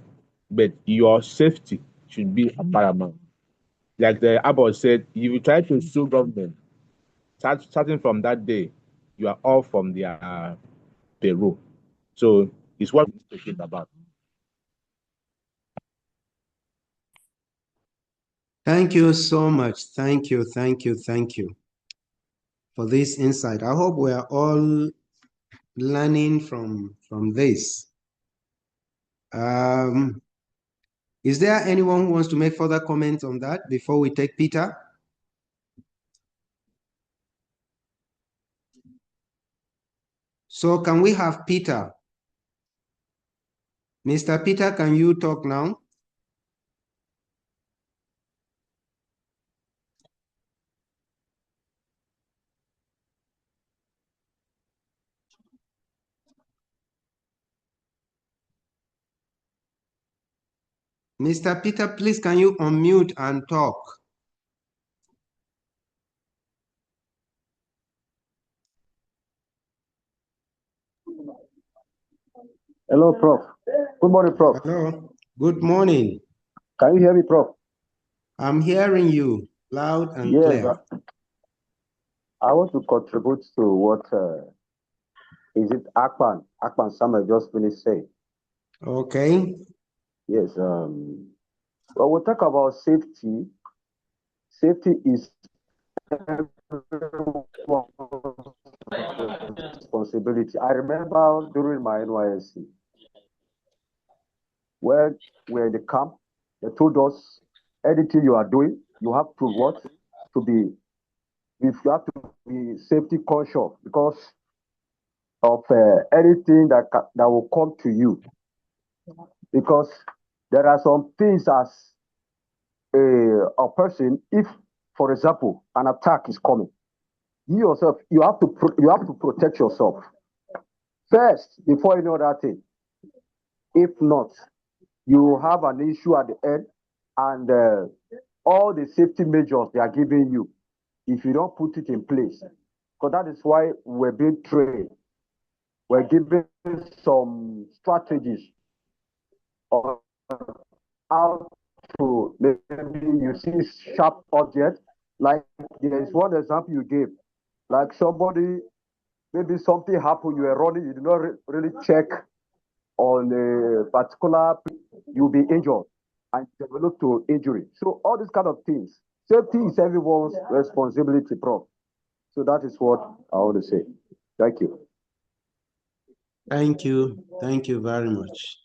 but your safety should be paramount. Like the Abbott said, if you try to sue government, starting from that day, you are off from their payroll. So it's what we need to think about. Thank you so much. Thank you for this insight. I hope we are all learning from this. Is there anyone who wants to make further comments on that before we take Peter? So can we have Peter? Mr. Peter, can you talk now? Mr. Peter, please, can you unmute and talk? Hello, Prof. Good morning, Prof. Hello. Good morning. Can you hear me, Prof? I'm hearing you loud and Yes, clear. I want to contribute to what is it Akpan Samuel just finished saying. Okay. Yes. When we talk about safety, safety is everyone's responsibility. I remember during my NYSC, when we're in the camp, they told us anything you are doing, you have to what? To be, if you have to be safety conscious because of anything that will come to you. Because there are some things as a person, if, for example, an attack is coming, you yourself, you have to protect yourself first before any other thing. If not, you have an issue at the end, and all the safety measures they are giving you, if you don't put it in place, because that is why we're being trained. We're given some strategies on how to, maybe you see sharp objects, like there is one example you gave, like somebody, maybe something happened, you were running, you did not really check on a particular, you'll be injured and develop to injury. So all these kind of things, safety is everyone's responsibility, Prof. So that is what I want to say. Thank you. Thank you. Thank you very much.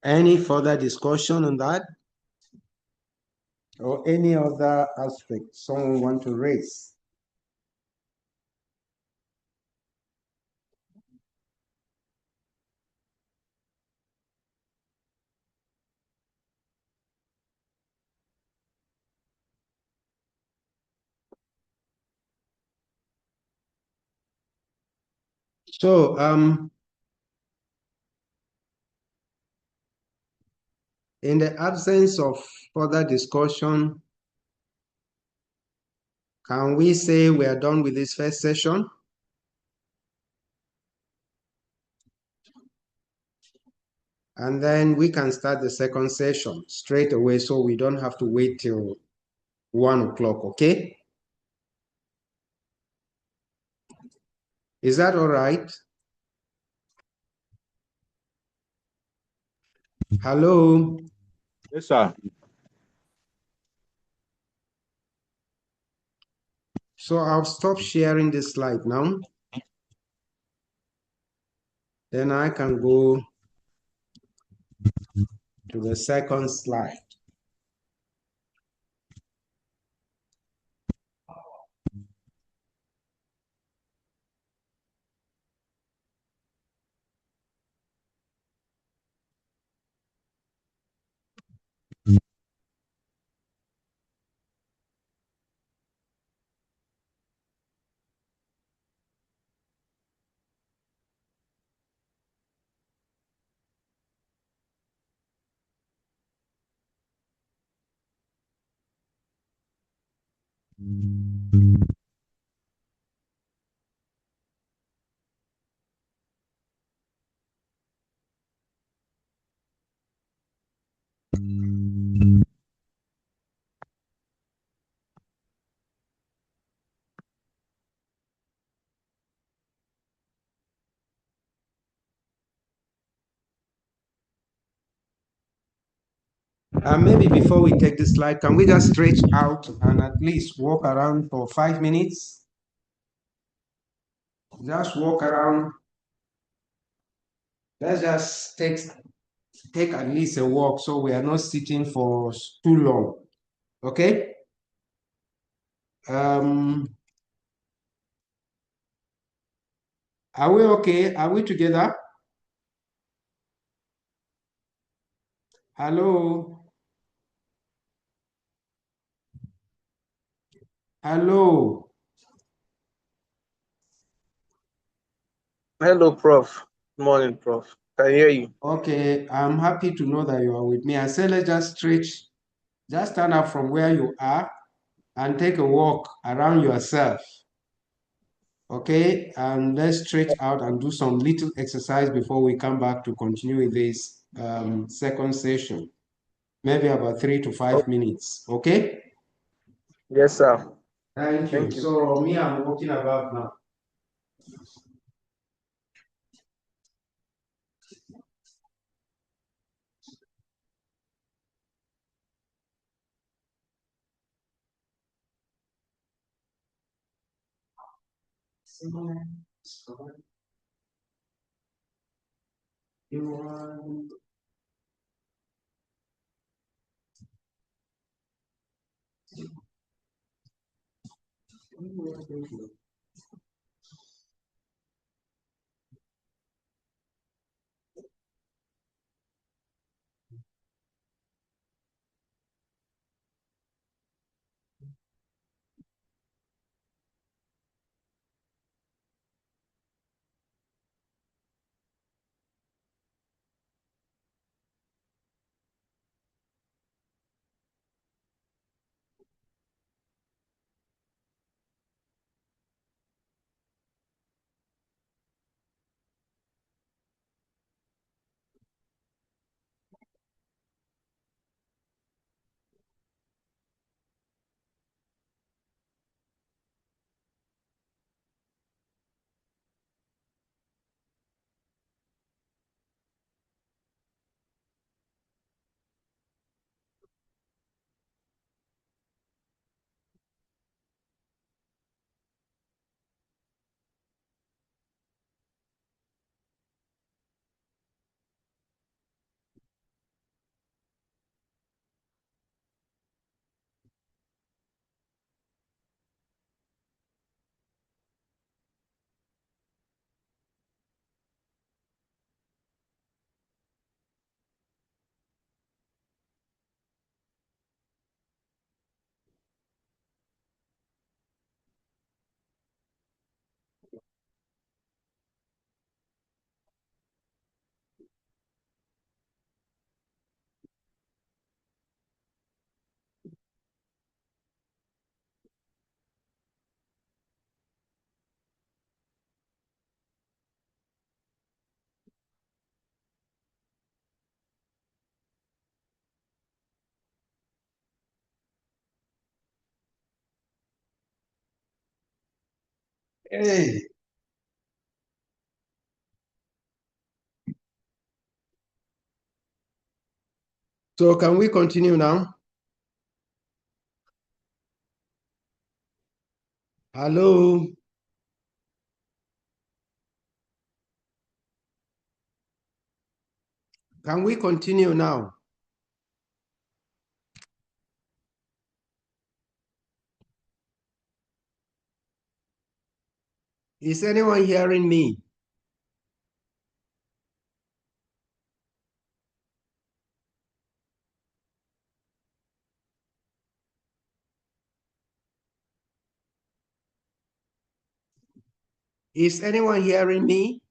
Any further discussion on that? Or any other aspect someone want to raise? So, in the absence of further discussion, can we say we are done with this first session? And then we can start the second session straight away so we don't have to wait till 1 o'clock, okay? Is that all right? Hello? Yes, sir. So I'll stop sharing this slide now. Then I can go to the second slide. Maybe before we take this slide, can we just stretch out and at least walk around for 5 minutes? Just walk around. Let's just take at least a walk so we are not sitting for too long. Okay? Are we okay? Are we together? Hello? Hello? Hello, Prof. Good morning, Prof. Can hear you. Okay, I'm happy to know that you are with me. I said let's just stretch. Just stand up from where you are and take a walk around yourself. Okay, and let's stretch out and do some little exercise before we come back to continue with this second session. Maybe about 3 to 5 minutes. Okay? Yes, sir. Thank you. Thank you. So me, I'm walking about now. Hey. So can we continue now? Hello. Can we continue now? Is anyone hearing me? Is anyone hearing me?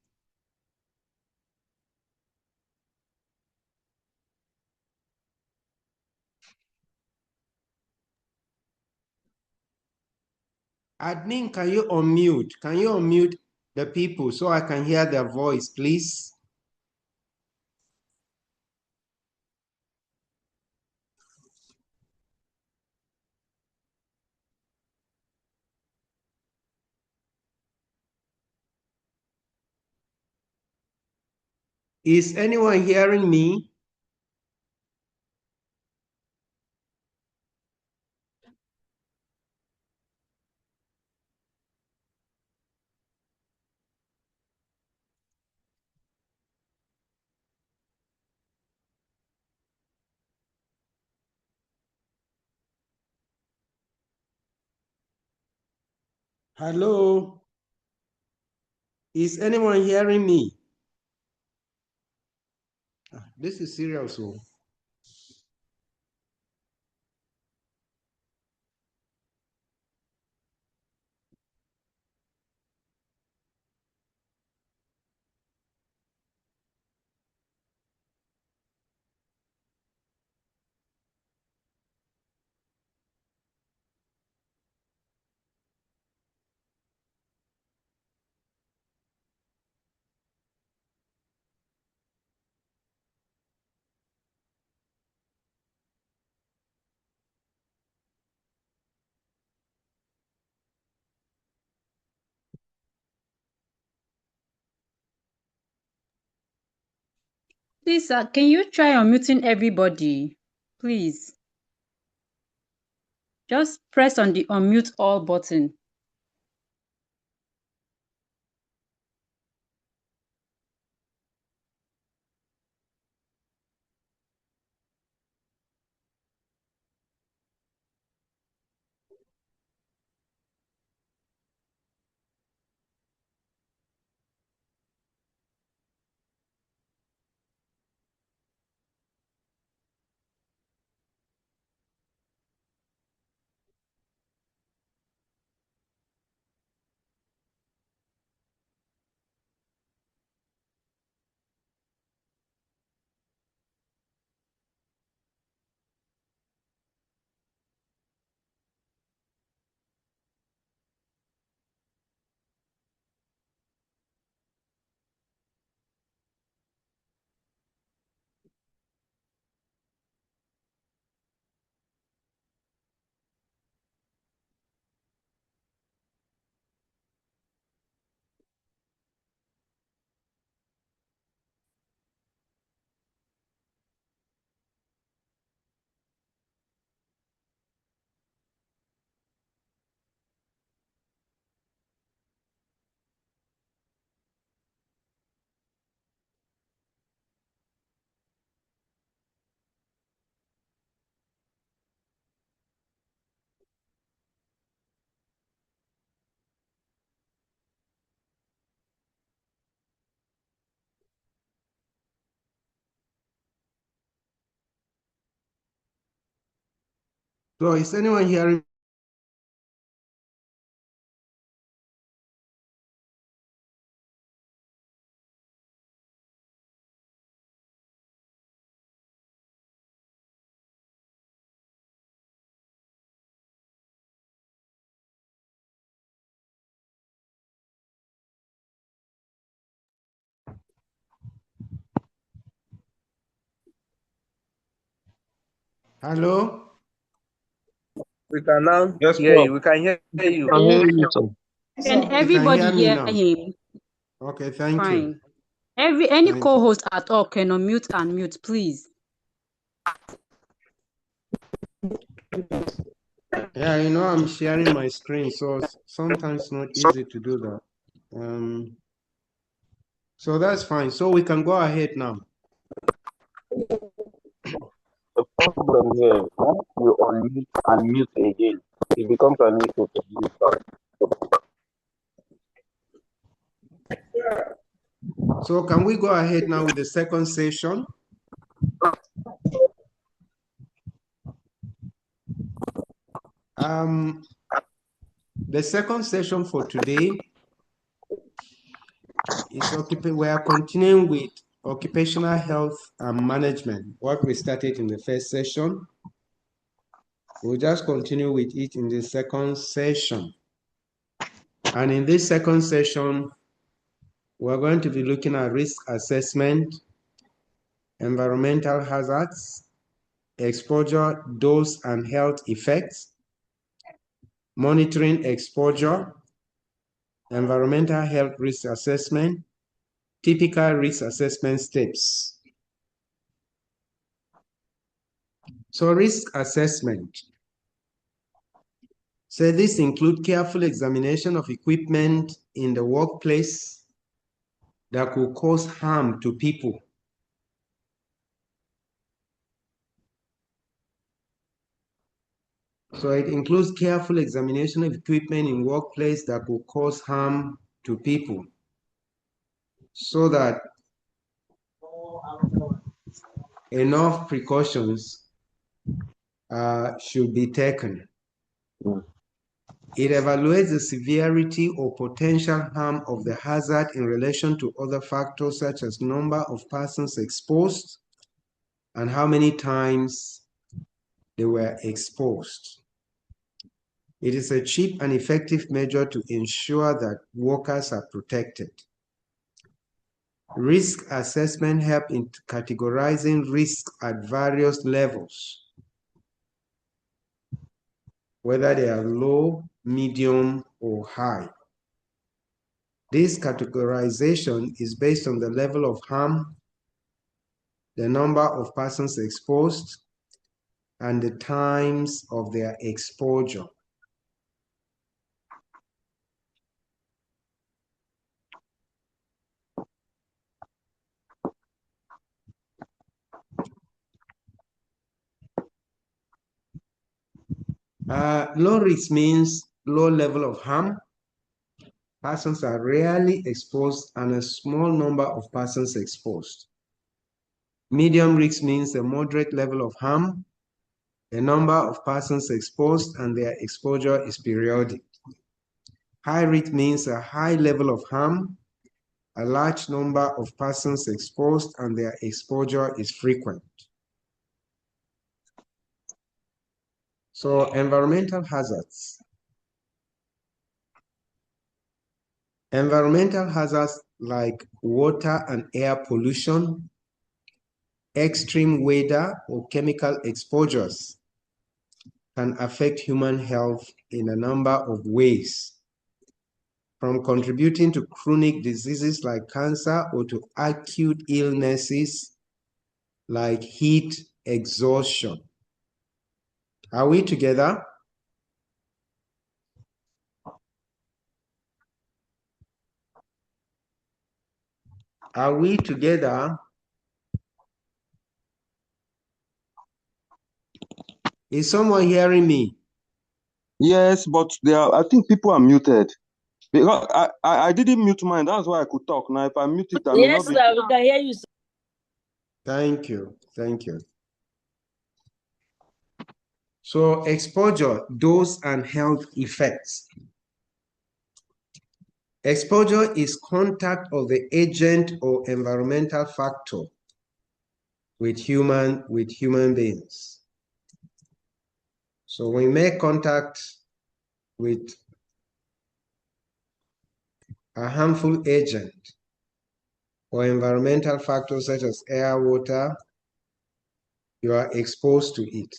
Admin, can you unmute? Can you unmute the people so I can hear their voice, please? Is anyone hearing me? Hello? Is anyone hearing me? This is serious. Oh. Please, can you try unmuting everybody? Please. Just press on the unmute all button. So is anyone hearing? Hello? We can now Yes, hear Prof. you. We can hear you. I hear you, sir. Can You can everybody hear me hear now? him? Okay, thank you. Fine. Any Thank you. co-host at all can unmute and mute, please. Yeah, you know, I'm sharing my screen, so sometimes it's not easy to do that. So that's fine. So we can go ahead now. The problem here, once you unmute and mute again, it becomes an issue for you. So can we go ahead now with the second session? The second session for today is we are continuing with occupational health and management, what we started in the first session. We'll just continue with it in the second session. And in this second session, we're going to be looking at risk assessment, environmental hazards, exposure, dose and health effects, monitoring exposure, environmental health risk assessment, typical risk assessment steps. So risk assessment. So this includes careful examination of equipment in the workplace that could cause harm to people. So it includes careful examination of equipment in workplace that could cause harm to people, so that enough precautions should be taken. It evaluates the severity or potential harm of the hazard in relation to other factors such as number of persons exposed and how many times they were exposed. It is a cheap and effective measure to ensure that workers are protected. Risk assessment helps in categorizing risk at various levels, whether they are low, medium, or high. This categorization is based on the level of harm, the number of persons exposed, and the times of their exposure. Low risk means low level of harm. Persons are rarely exposed and a small number of persons exposed. Medium risk means a moderate level of harm. The number of persons exposed and their exposure is periodic. High risk means a high level of harm, a large number of persons exposed and their exposure is frequent. So environmental hazards. Environmental hazards like water and air pollution, extreme weather or chemical exposures can affect human health in a number of ways, from contributing to chronic diseases like cancer or to acute illnesses like heat exhaustion. Are we together? Are we together? Is someone hearing me? Yes, but I think people are muted. Because I didn't mute mine. That's why I could talk. Now, if I mute it, I may not Yes, be. sir, we can hear you, sir. Thank you. Thank you. So exposure, dose, and health effects. Exposure is contact of the agent or environmental factor with human beings. So when we make contact with a harmful agent or environmental factors such as air, water, you are exposed to it.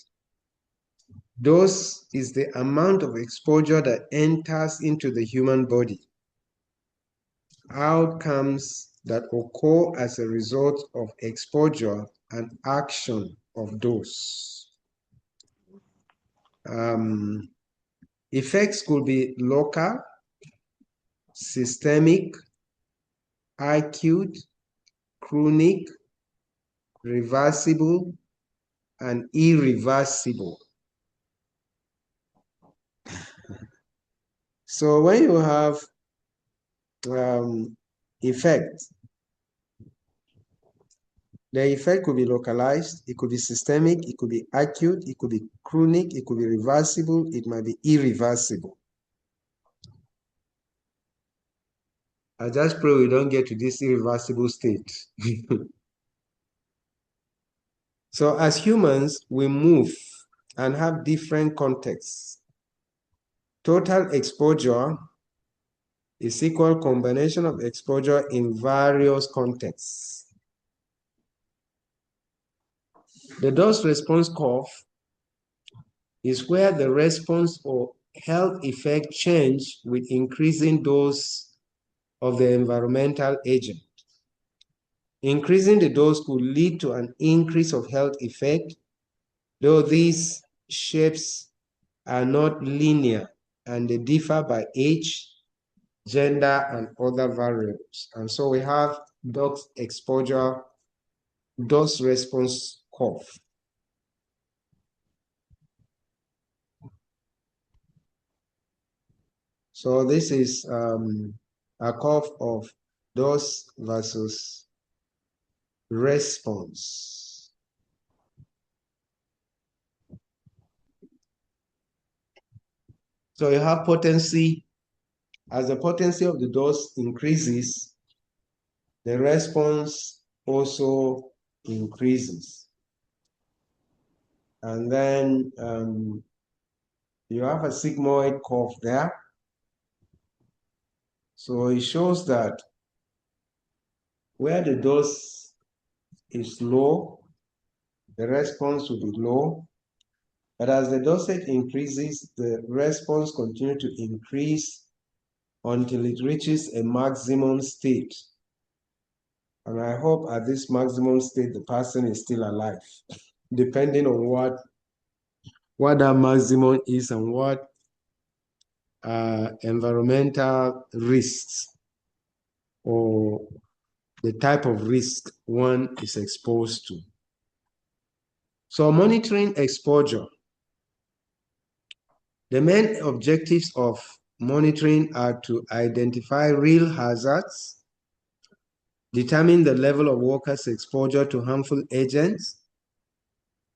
Dose is the amount of exposure that enters into the human body. Outcomes that occur as a result of exposure and action of dose. Effects could be local, systemic, acute, chronic, reversible, and irreversible. So when you have effect, the effect could be localized, it could be systemic, it could be acute, it could be chronic, it could be reversible, it might be irreversible. I just pray we don't get to this irreversible state. So as humans, we move and have different contexts. Total exposure is equal combination of exposure in various contexts. The dose response curve is where the response or health effect change with increasing dose of the environmental agent. Increasing the dose could lead to an increase of health effect, though these shapes are not linear and they differ by age, gender, and other variables. And so we have dose exposure, dose response curve. So this is a curve of dose versus response. So you have potency. As the potency of the dose increases, the response also increases. And then you have a sigmoid curve there. So it shows that where the dose is low, the response will be low. But as the dosage increases, the response continues to increase until it reaches a maximum state. And I hope at this maximum state, the person is still alive, depending on what that maximum is and what environmental risks or the type of risk one is exposed to. So monitoring exposure. The main objectives of monitoring are to identify real hazards, determine the level of workers' exposure to harmful agents,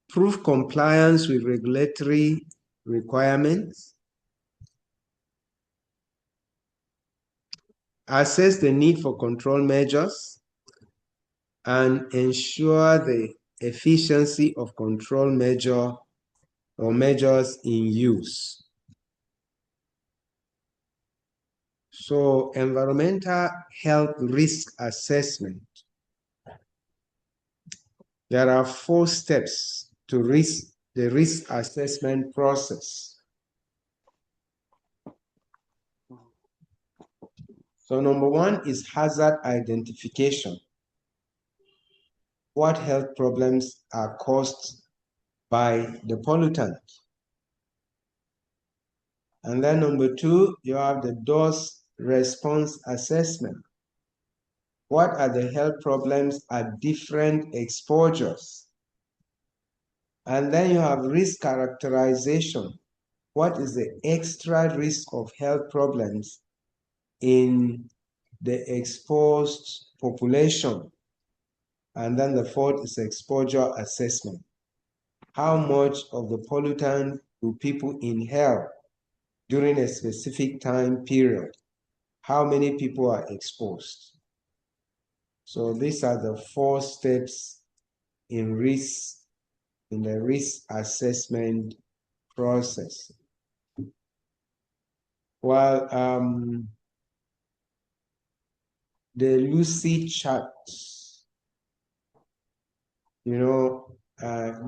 prove compliance with regulatory requirements, assess the need for control measures, and ensure the efficiency of control measure or measures in use. So environmental health risk assessment. There are 4 steps to the risk assessment process. So number 1 is hazard identification. What health problems are caused by the pollutant? And then number 2, you have the dose response assessment. What are the health problems at different exposures? And then you have risk characterization. What is the extra risk of health problems in the exposed population? And then the 4th is exposure assessment. How much of the pollutant do people inhale during a specific time period? How many people are exposed? So these are the 4 steps in the risk assessment process. While the Lucy chart,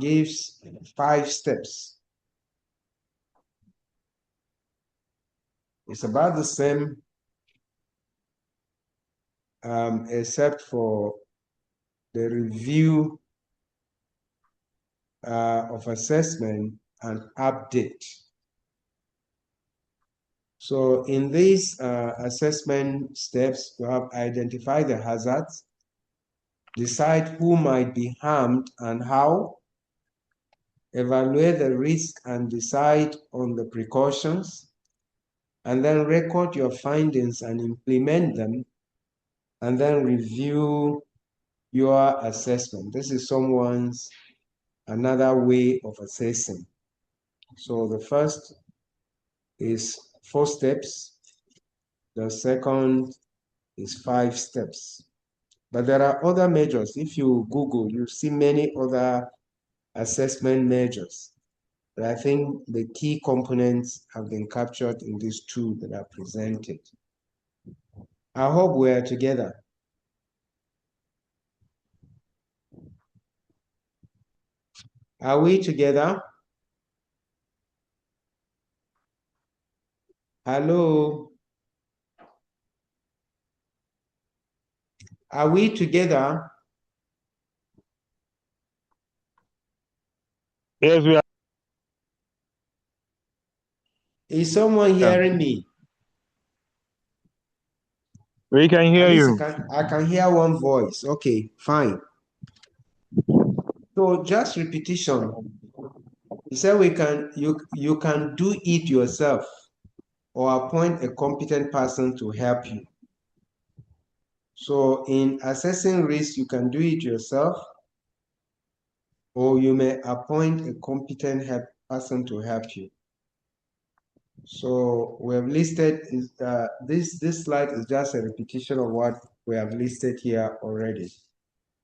gives 5 steps. It's about the same, except for the review of assessment and update. So in these assessment steps, you have identified the hazards, decide who might be harmed and how, evaluate the risk and decide on the precautions, and then record your findings and implement them, and then review your assessment. This is another way of assessing. So the first is 4 steps. The second is 5 steps. But there are other measures. If you Google, you see many other assessment measures. But I think the key components have been captured in these 2 that are presented. I hope we are together. Are we together? Hello? Are we together? Yes, we are. Is someone hearing me? We can hear At least you. I can hear one voice. Okay, fine. So just repetition. You said you can do it yourself or appoint a competent person to help you. So in assessing risk, you can do it yourself, or you may appoint a competent person to help you. So we have listed, this slide is just a repetition of what we have listed here already.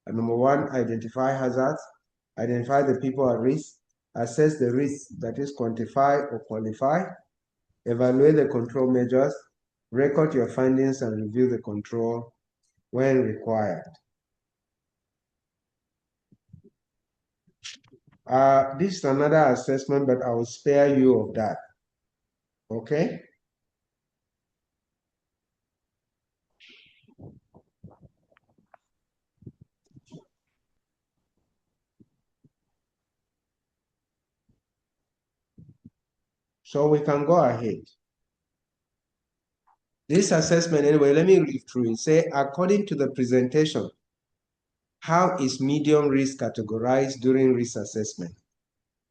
And number 1, identify hazards, identify the people at risk, assess the risk, that is quantify or qualify, evaluate the control measures, record your findings and review the control when required. This is another assessment, but I will spare you of that. Okay? So we can go ahead. This assessment, anyway, let me read through it. Say, according to the presentation, how is medium risk categorized during risk assessment?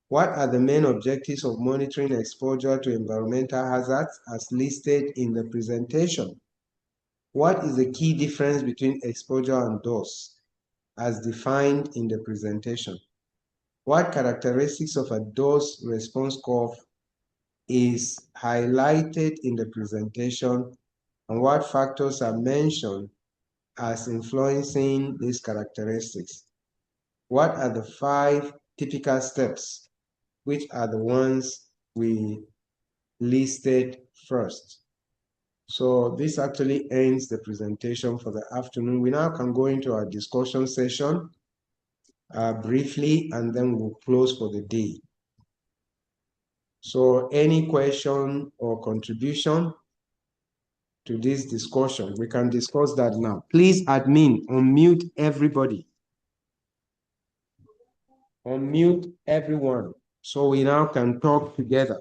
What are the main objectives of monitoring exposure to environmental hazards as listed in the presentation? What is the key difference between exposure and dose as defined in the presentation? What characteristics of a dose response curve is highlighted in the presentation, and what factors are mentioned as influencing these characteristics? What are the 5 typical steps, which are the ones we listed first? So this actually ends the presentation for the afternoon. We now can go into our discussion session briefly, and then we'll close for the day. So any question or contribution to this discussion, we can discuss that now. Please, admin, unmute everybody. Unmute everyone so we now can talk together.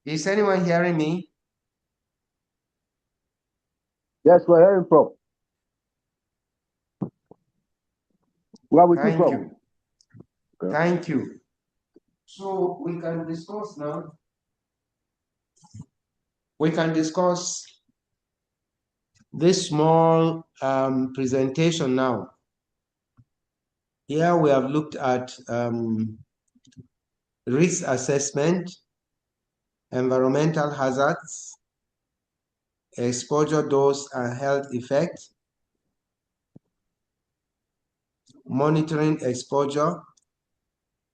Is anyone hearing me? Yes, we're hearing, Prof. Well, we Thank Prof. you. Okay. Thank you. So we can discuss now. We can discuss this small presentation now. Here we have looked at risk assessment, environmental hazards, exposure dose and health effect, monitoring exposure,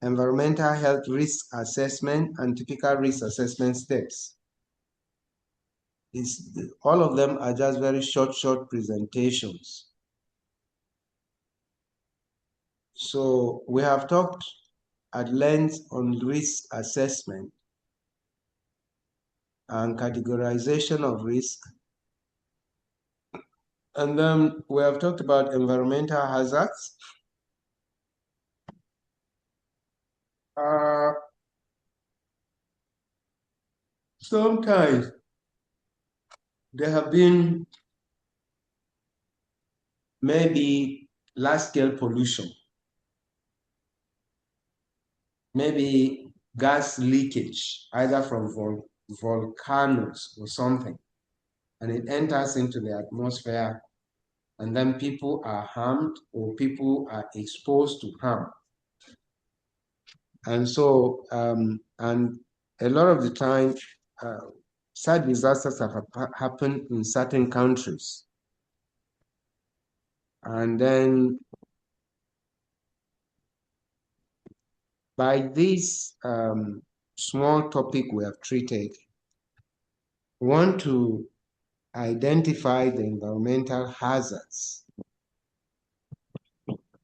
environmental health risk assessment, and typical risk assessment steps. All of them are just very short presentations. So we have talked at length on risk assessment and categorization of risk. And then we have talked about environmental hazards. Sometimes there have been maybe large-scale pollution, maybe gas leakage, either from volcanoes or something, and it enters into the atmosphere, and then people are harmed or people are exposed to harm. And so, and a lot of the time, such disasters have happened in certain countries. And then by this small topic we have treated, we want to identify the environmental hazards.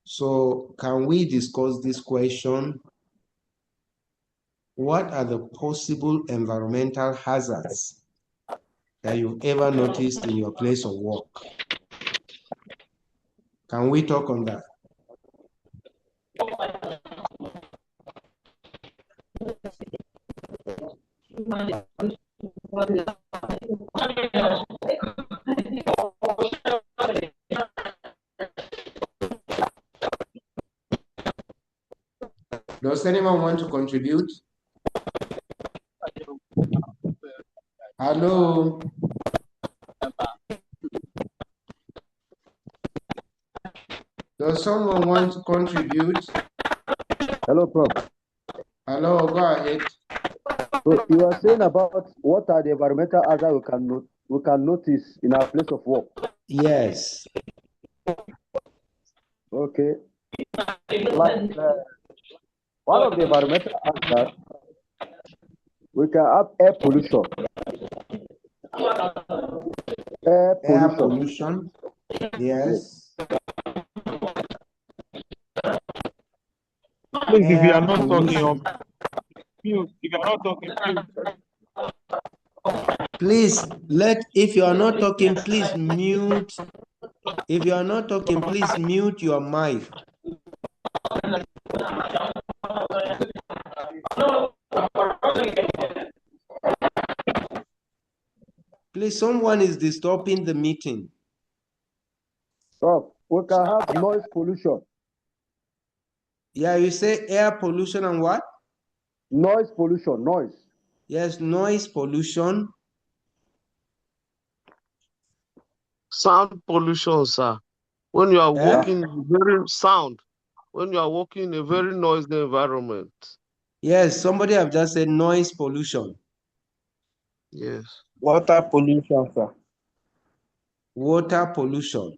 So can we discuss this question? What are the possible environmental hazards that you've ever noticed in your place of work? Can we talk on that? Does anyone want to contribute? Hello? Does someone want to contribute? Hello, Prof. Hello, go ahead. So you are saying about what are the environmental hazards we can notice in our place of work? Yes. Okay. Like, one of the environmental hazards, we can have air pollution. Air pollution. Yes. Please, if you are not talking, if you are not talking, please if you are not talking, please mute. If you are not talking, please mute your mic. Please, someone is disturbing the meeting. Prof, we can have noise pollution. Yeah, you say air pollution and what? Noise pollution, noise. Yes, noise pollution. Sound pollution, sir. When you are working very sound, when you are working in a very noisy environment. Yes, somebody have just said noise pollution. Yes. Water pollution, sir. Water pollution.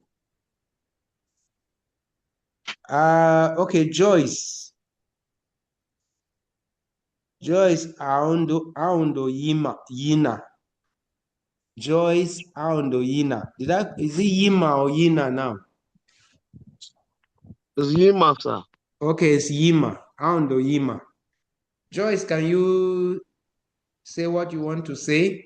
Okay, Joyce. Joyce Aundo Yina. Joyce Aundo Yina. Is it Yima or Yina now? It's Yima, sir. Okay, it's Yima. Aundo Yima. Joyce, can you say what you want to say?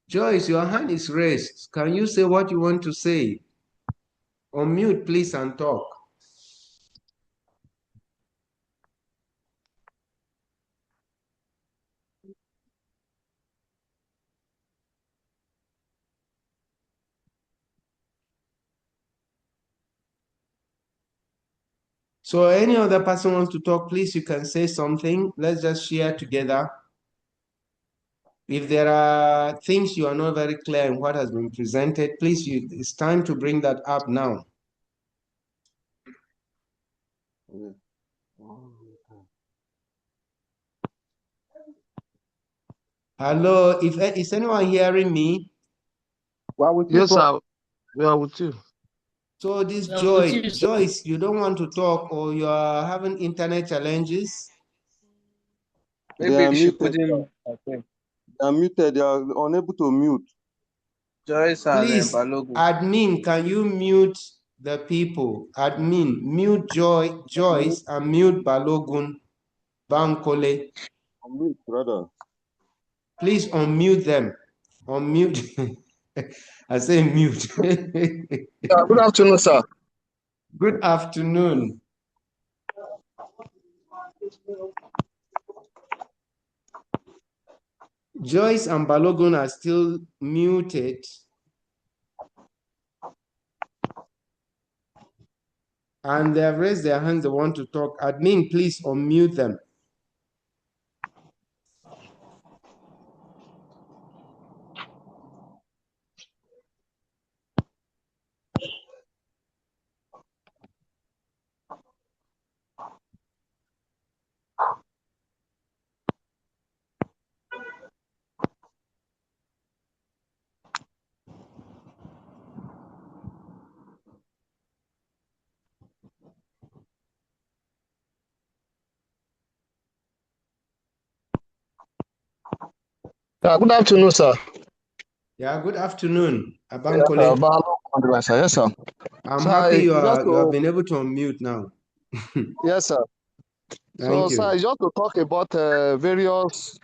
Joyce, your hand is raised. Can you say what you want to say? Unmute, please, and talk. So any other person wants to talk, please, you can say something. Let's just share together. If there are things you are not very clear in what has been presented, please, it's time to bring that up now. Hello, is anyone hearing me? Yes, sir. We are with you. So this Joyce, you don't want to talk or you are having internet challenges? Maybe she couldn't. They are muted. They are unable to mute. Joyce and Please, Balogun. admin, can you mute the people? Admin, mute Joyce and mute Balogun Bankole. Unmute, brother. Please unmute them. Unmute. I say mute. Good afternoon, sir. Good afternoon. Joyce and Balogun are still muted. And they have raised their hands, they want to talk. Admin, please unmute them. Good afternoon, sir. Yeah, good afternoon, Yes, Abankole. sir. Yes, sir. I'm So happy you just have to, been able to unmute now. yes, sir. Thank So, sir, you. just to talk about various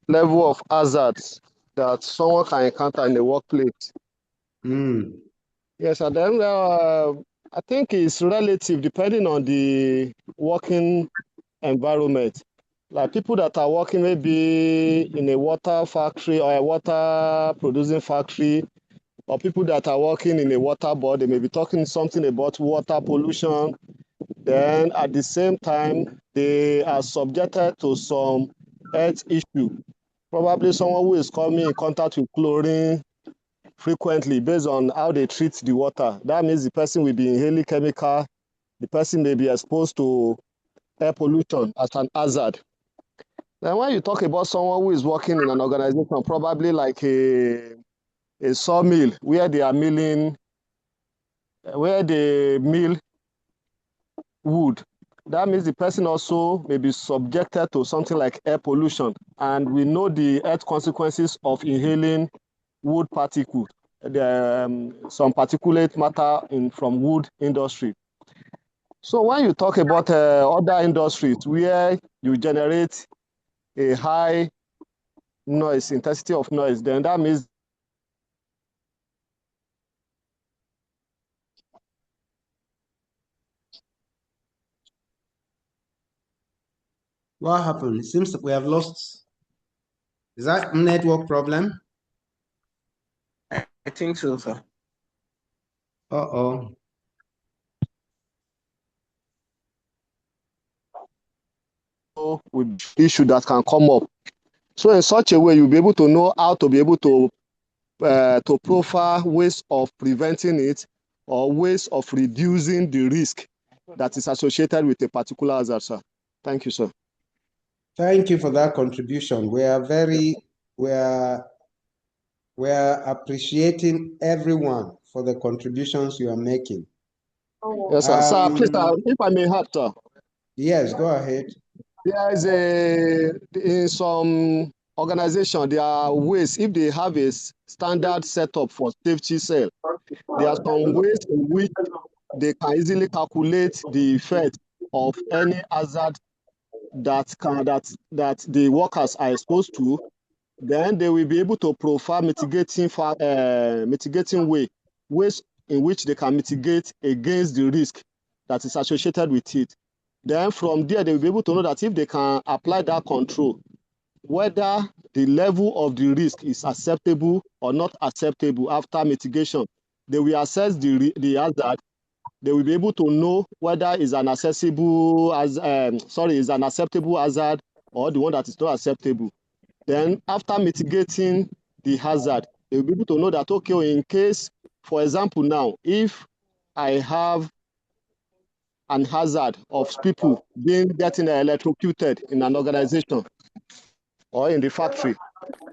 level of hazards that someone can encounter in the workplace. Yes, and then I think it's relative depending on the working environment. Like people that are working maybe in a water factory or a water producing factory, or people that are working in a water board, they may be talking something about water pollution. Then at the same time, they are subjected to some health issue. Probably someone who is coming in contact with chlorine frequently based on how they treat the water. That means the person will be inhaling chemical. The person may be exposed to air pollution as an hazard. Then when you talk about someone who is working in an organization, probably like a sawmill where they are milling, where they mill wood, that means the person also may be subjected to something like air pollution. And we know the health consequences of inhaling wood particles, some particulate matter from wood industry. So when you talk about other industries where you generate a high noise, intensity of noise, then that means What happened? It seems that we have lost. Is that network problem? I think so, sir. Uh-oh. with issue that can come up. So in such a way, you'll be able to know how to be able to profile ways of preventing it or ways of reducing the risk that is associated with a particular hazard, sir. Thank you, sir. Thank you for that contribution. We are appreciating everyone for the contributions you are making. Yes, sir. Sir, please, if I may have, sir. Yes, go ahead. There is in some organization, there are ways, if they have a standard setup for safety cell, there are some ways in which they can easily calculate the effect of any hazard that the workers are exposed to. Then they will be able to profile mitigating ways in which they can mitigate against the risk that is associated with it. Then from there, they will be able to know that if they can apply that control, whether the level of the risk is acceptable or not acceptable after mitigation. They will assess the hazard. They will be able to know whether is an acceptable hazard or the one that is not acceptable. Then after mitigating the hazard, they will be able to know that, okay, in case, for example, now, if I have an hazard of people getting electrocuted in an organization or in the factory,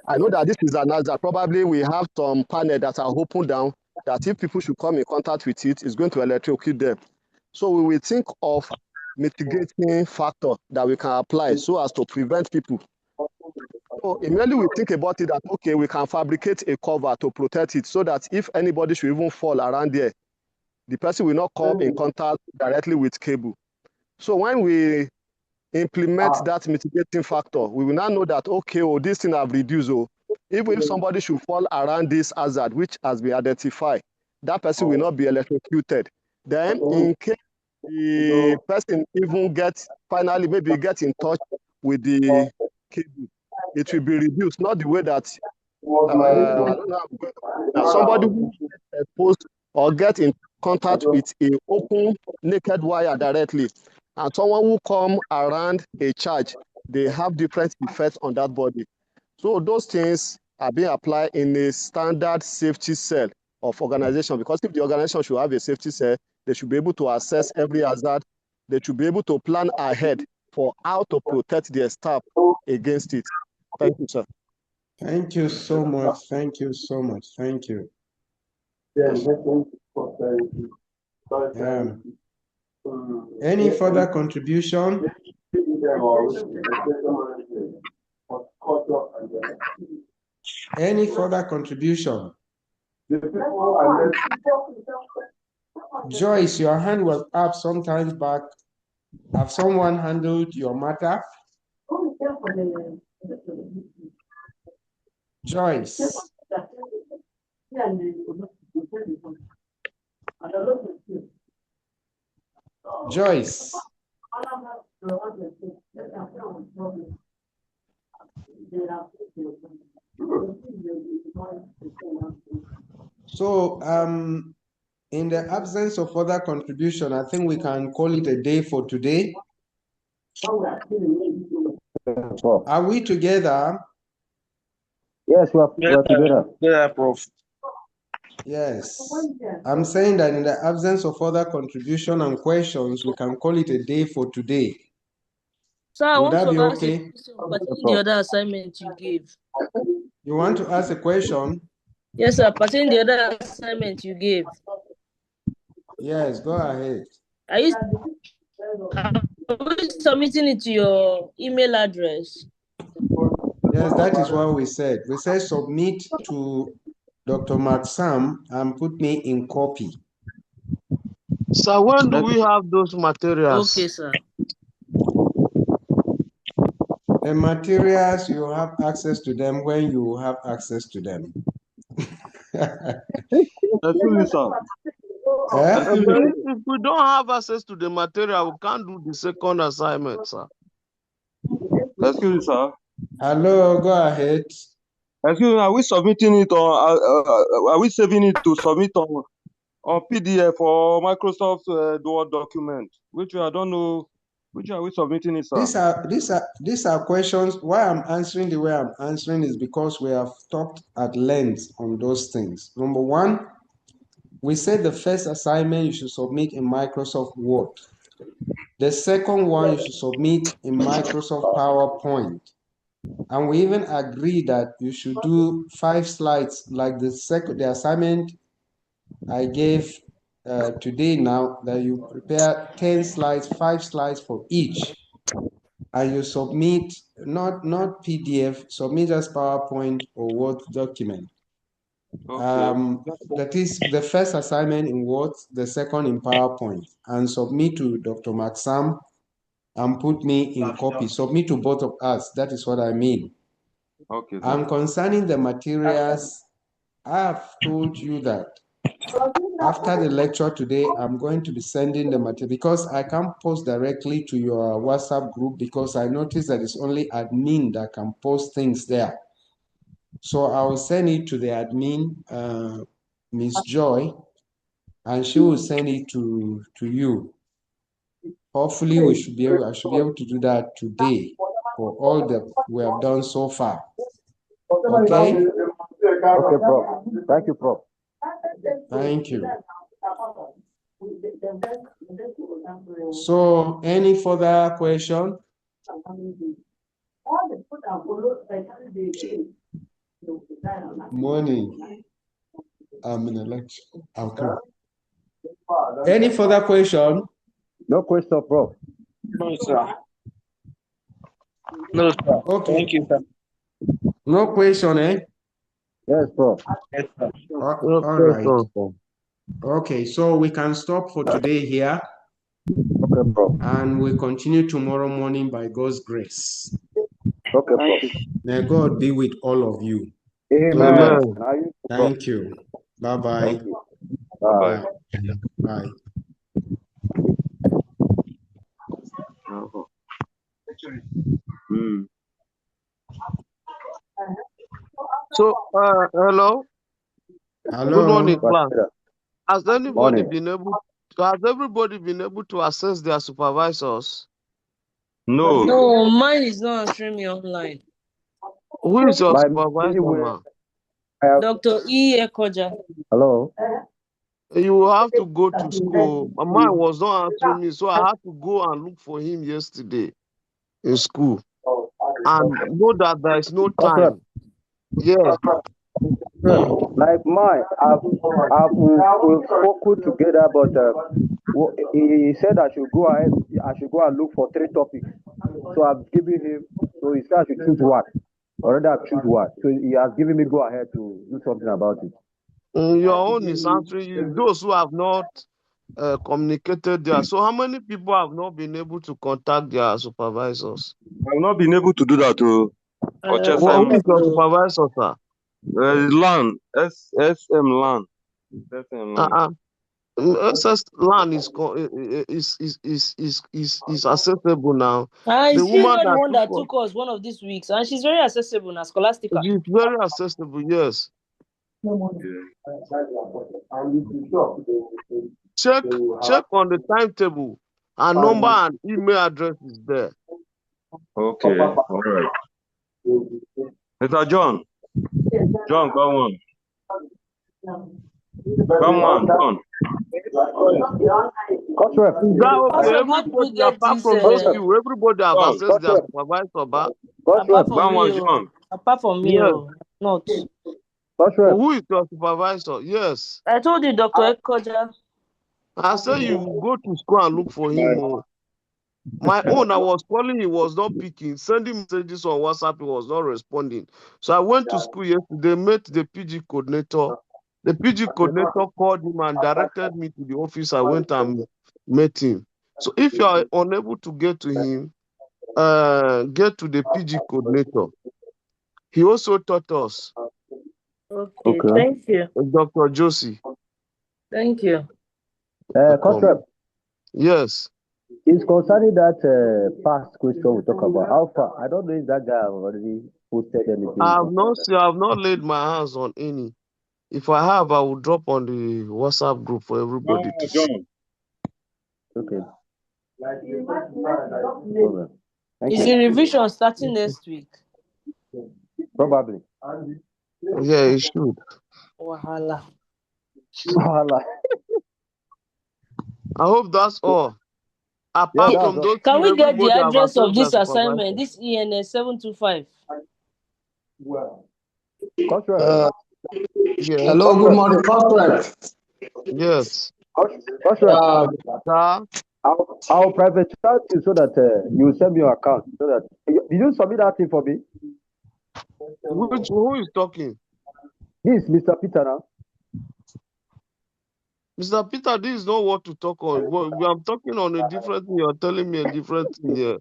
I know that this is an hazard. Probably we have some panel that are open down that if people should come in contact with it, it's going to electrocute them. So we will think of mitigating factor that we can apply so as to prevent people. So So immediately we think about it that, okay, we can fabricate a cover to protect it so that if anybody should even fall around there, the person will not come in contact directly with cable. So when we implement that mitigating factor, we will now know that, okay, oh, this thing have reduced. Oh, even if somebody should fall around this hazard, which has been identified, that person will not be electrocuted. Then in case the person even finally maybe get in touch with the cable, it will be reduced, not the way that I don't know now, somebody who gets exposed or get in contact with a open naked wire directly, and someone who come around a charge, they have different effects on that body. So those things are being applied in a standard safety cell of organization, because if the organization should have a safety cell, they should be able to assess every hazard. They should be able to plan ahead for how to protect their staff against it. Thank you, sir. Thank you so much. Thank you so much. Thank you. Any further contribution? Any further contribution? Joyce, your hand was up sometimes back. Have someone handled your matter? Joyce. Joyce. So, in the absence of further contribution, I think we can call it a day for today. Are we together? Yes, we are together. Yeah, Prof. Yes. I'm saying that in the absence of further contribution and questions, we can call it a day for today. So I Would want that be to ask a okay? question pertaining the other assignment you gave. You want to ask a question? Yes, sir. Pertaining the other assignment you gave. Yes, go ahead. Are you submitting it to your email address? Yes, that is what we said. We said submit to Dr. Mark Sam and put me in copy. So when do we have those materials? Okay, sir. The materials, you have access to them when you have access to them. Excuse me, sir. But if we don't have access to the material, we can't do the second assignment, sir. Excuse me, sir. Hello, go ahead. Excuse me, are we submitting it or are we saving it to submit on PDF or Microsoft Word document? Which I don't know. Which are we submitting it, sir? These are questions. Why I'm answering the way I'm answering is because we have talked at length on those things. Number one, we said the first assignment you should submit in Microsoft Word. The second one you should submit in Microsoft PowerPoint. And we even agree that you should do 5 slides, like the assignment I gave today now, that you prepare 10 slides, 5 slides for each. And you submit, not PDF, submit as PowerPoint or Word document. Okay. That is the first assignment in Word, the second in PowerPoint. And submit to Dr. Maxam and put me in copy. Submit to both of us. That is what I mean. Okay, sir. And concerning the materials, I have told you that after the lecture today, I'm going to be sending the material because I can't post directly to your WhatsApp group because I noticed that it's only admin that can post things there. So I will send it to the admin, Miss Joy, and she will send it to you. Hopefully, I should be able to do that today for all that we have done so far. Okay? Okay, Prof. Thank you, Prof. Thank you. So, any further question? Morning. I'm in a lecture. Okay. Any further question? No question, Prof. No, sir. No, sir. Okay. Thank you, sir. No question, eh? Yes, Prof. All right. Okay, so we can stop for today here. Okay, Prof. And we continue tomorrow morning by God's grace. Okay, Prof. May God be with all of you. Amen. Thank you. Bye-bye. Thank you. Bye. Bye. So, hello. Hello. Good morning, class. Has everybody Morning. been able to access their supervisors? No. No, mine is not answering me online. Who is your My supervisor, man? Dr. E. Ekoja. Hello. You will have to go to school. Mine was not answering me, so I had to go and look for him yesterday in school. And know that there is no time. Yeah. Like mine, we've spoken together, but he said I should go ahead. I should go and look for 3 topics. So I've given him. So he said I should choose one. Already I've choose one. So he has given me go ahead to do something about it. Your own is answering you. Those who have not communicated there. So how many people have not been able to contact their supervisors? I've not been able to do that to Who is your supervisor, sir? LAN, SM LAN. SM LAN. SS LAN is accessible now. She's The woman the that one that took us one of these weeks, and she's very accessible now, Scholastica. She's very accessible, yes. Check on the timetable. Her number and email address is there. Okay, all right. Mr. John. John, come on. Come on, John. Everybody apart from those few, everybody have accessed their supervisor back. Apart from me, yes. Not. Who is your supervisor? Yes. I told you, Dr. Ekoja. I said you go to school and look for him. My own, I was calling, he was not picking. Sending messages on WhatsApp, he was not responding. So I went to school yesterday, met the PG coordinator. The PG coordinator called him and directed me to the office. I went and met him. So if you are unable to get to him, get to the PG coordinator. He also taught us. Okay. Thank you. Dr. Josie. Thank you. Yes. It's concerning that past question we talk about. How far? I don't know if that guy already posted anything. I have not laid my hands on any. If I have, I will drop on the WhatsApp group for everybody to see. Okay. Is the revision starting next week? Probably. Yeah, it should. Wahala. I hope that's all. Apart from those, can we get the address of this assignment? This ENS 725. Hello, good morning, Corporate. Yes. I'll private chat you so that you send me your account. So that did you submit that thing for me? Who is talking? This is Mr. Peter now. Mr. Peter, this is not what to talk on. I'm talking on a different thing. You're telling me a different thing here.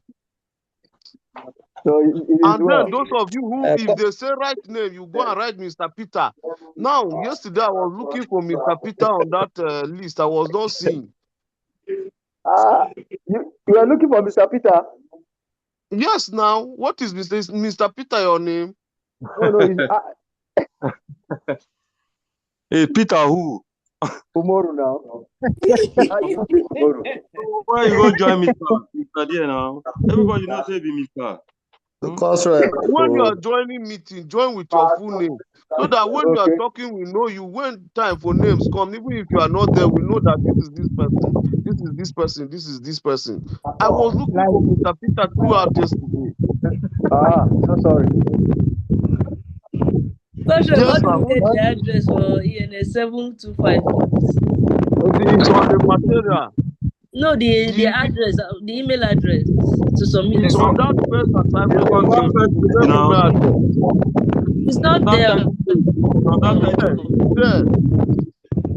So then those of you who, if they say right name, you go and write Mr. Peter. Now, yesterday I was looking for Mr. Peter on that list. I was not seeing. You are looking for Mr. Peter? Yes, now. What is Mr. Peter your name? No, Hey, Peter who? Tomorrow now. Why you go join Mr. there now? Everybody knows say be Mr. When you are joining meeting, join with your full name. So that when you are talking, we know you. When time for names come, even if you are not there, we know that this is this person, this is this person, this is this person. I was looking for Mr. Peter throughout yesterday. So sorry. What do you get the address for ENS 725? It's on the material. No, the address, the email address to submit. It's on that first assignment on that first the page same now. email address. It's not That there. time, on that Yeah, time. it's there.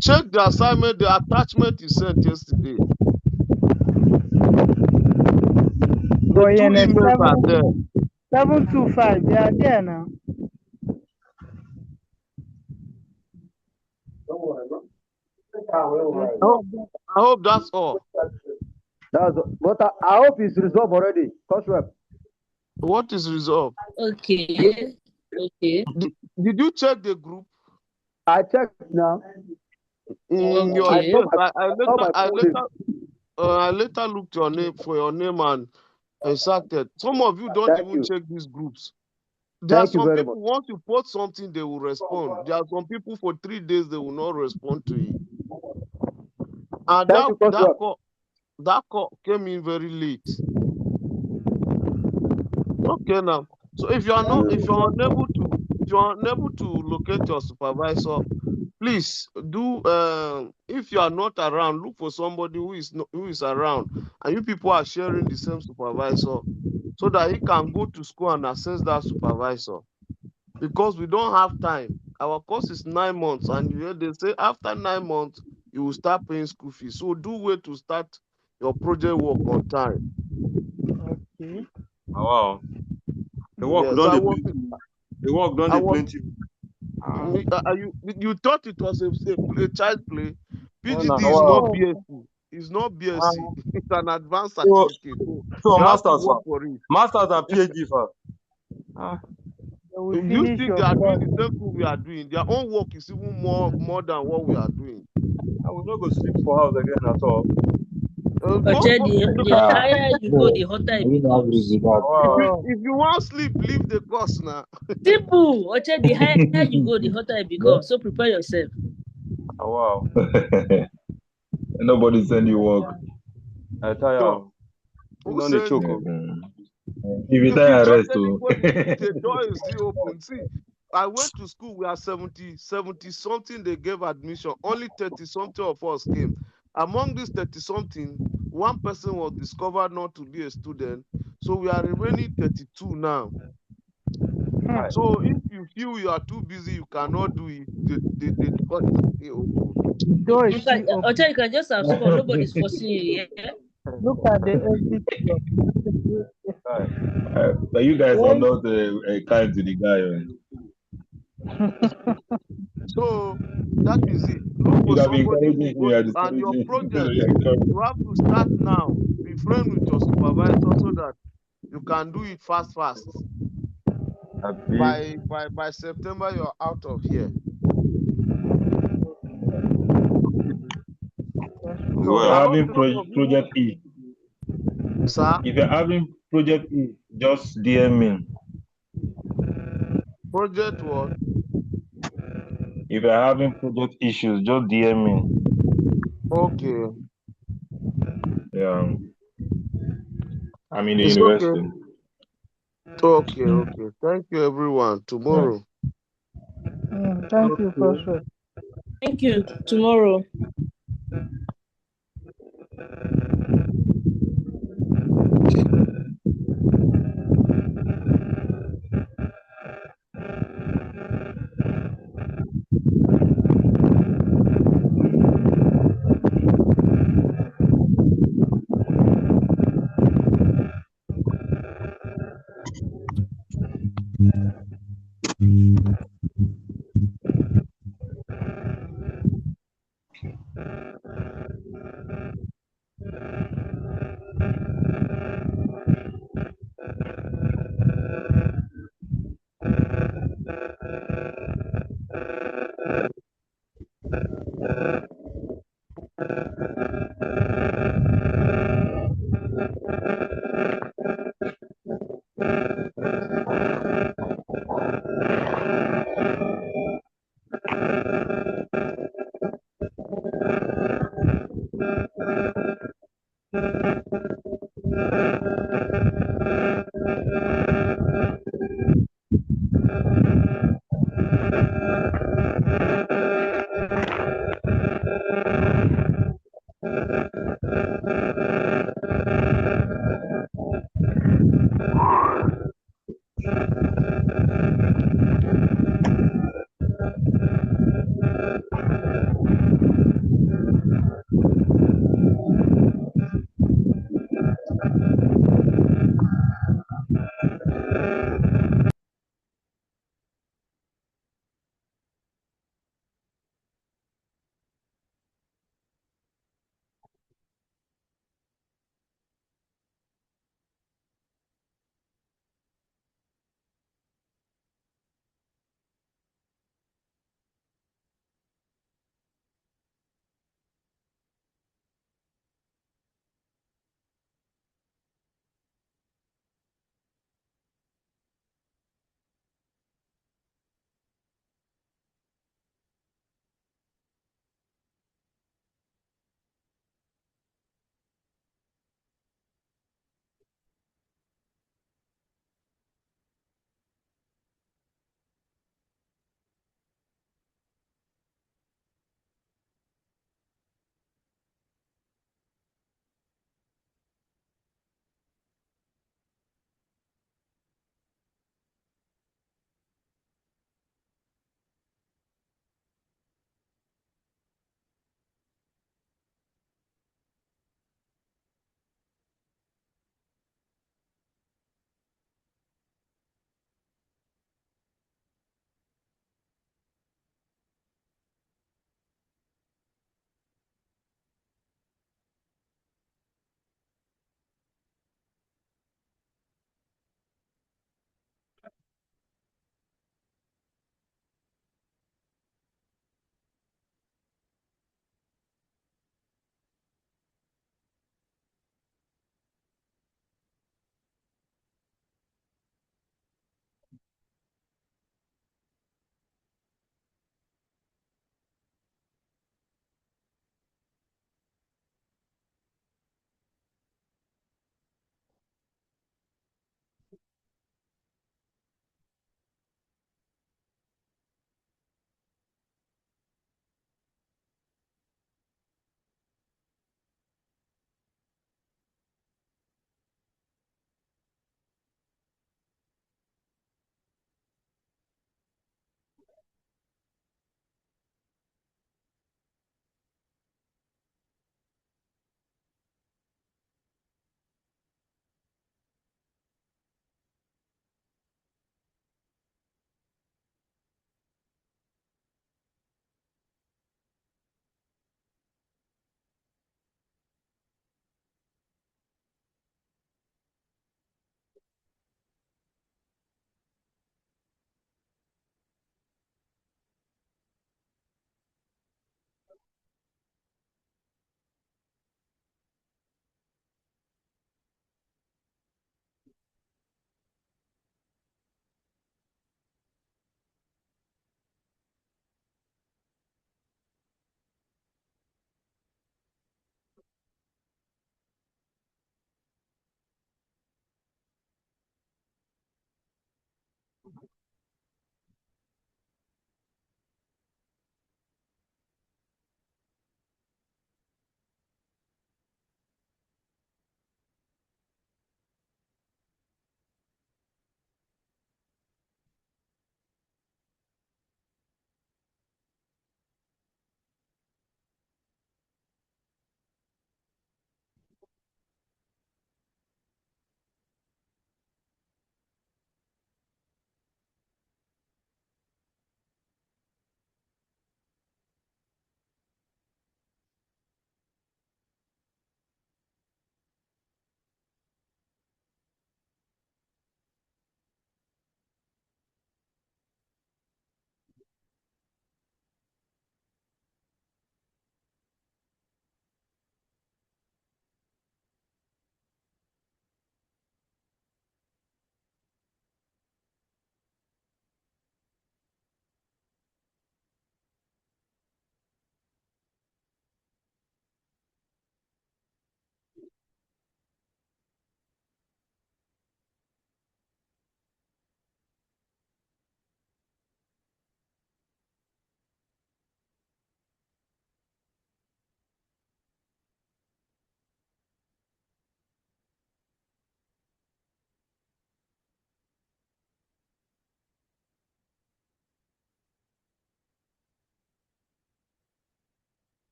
Check the assignment. The attachment is sent yesterday. The For two ENS emails are there. 725, they are there now. I hope that's all. But I hope it's resolved already. Coach Rep. What is resolved? Okay. Okay. Did you check the group? I checked now. In your Okay. yes, I later looked your name for your name and inserted. Some of you don't Thank even you. check these groups. There are Thank you some very people, much. once you post something, they will respond. There are some people for 3 days they will not respond to it. And Thank you, Coach Rep. that call came in very late. Okay now. So if you're unable to locate your supervisor, please do. If you are not around, look for somebody who is around, and you people are sharing the same supervisor, so that he can go to school and assess that supervisor. Because we don't have time. Our course is 9 months, and they say after 9 months you will start paying school fees. So do wait to start your project work on time. Okay. Wow. The work Yes, done the plenty. The work done the plenty. You thought it was a child play. PGD is Wow. not BSc. It's not BSc. It's an advanced So certificate. So you have to masters, work for it. masters and PhD, sir. We You finish think your they are doing class. the same thing we are doing? Their own work is even more than what we are doing. I will not go sleep for house again at all. The higher you go, the hotter it becomes. If you want sleep, leave the course now. Simple. Oche, the higher you go, the hotter it becomes. So prepare yourself. Oh, wow. Nobody send you work. I tell you. Who said choke. If you tell arrest, the door is still open. See, I went to school, we are 70 something they gave admission. Only 30 something of us came. Among these 30 something, one person was discovered not to be a student. So we are remaining 32 now. So if you feel you are too busy, you cannot do it, the door is still open. Oche, you can just abscond. Nobody's forcing you. Yeah? Look at the exit. but you guys are not kind to the guy. So that is it. Look for You have been somebody who encouraging go me, to, and your project, you have to start now. Be friend with your supervisor so that you can do it fast. By September, you're out of here. Well, having project E. Sir? If you're having project E, just DM me. Project what? If you're having project issues, just DM me. Okay. Yeah. I'm in the It's university. Okay. Thank you, everyone. Tomorrow. Thank you, Coach. Thank you. Tomorrow.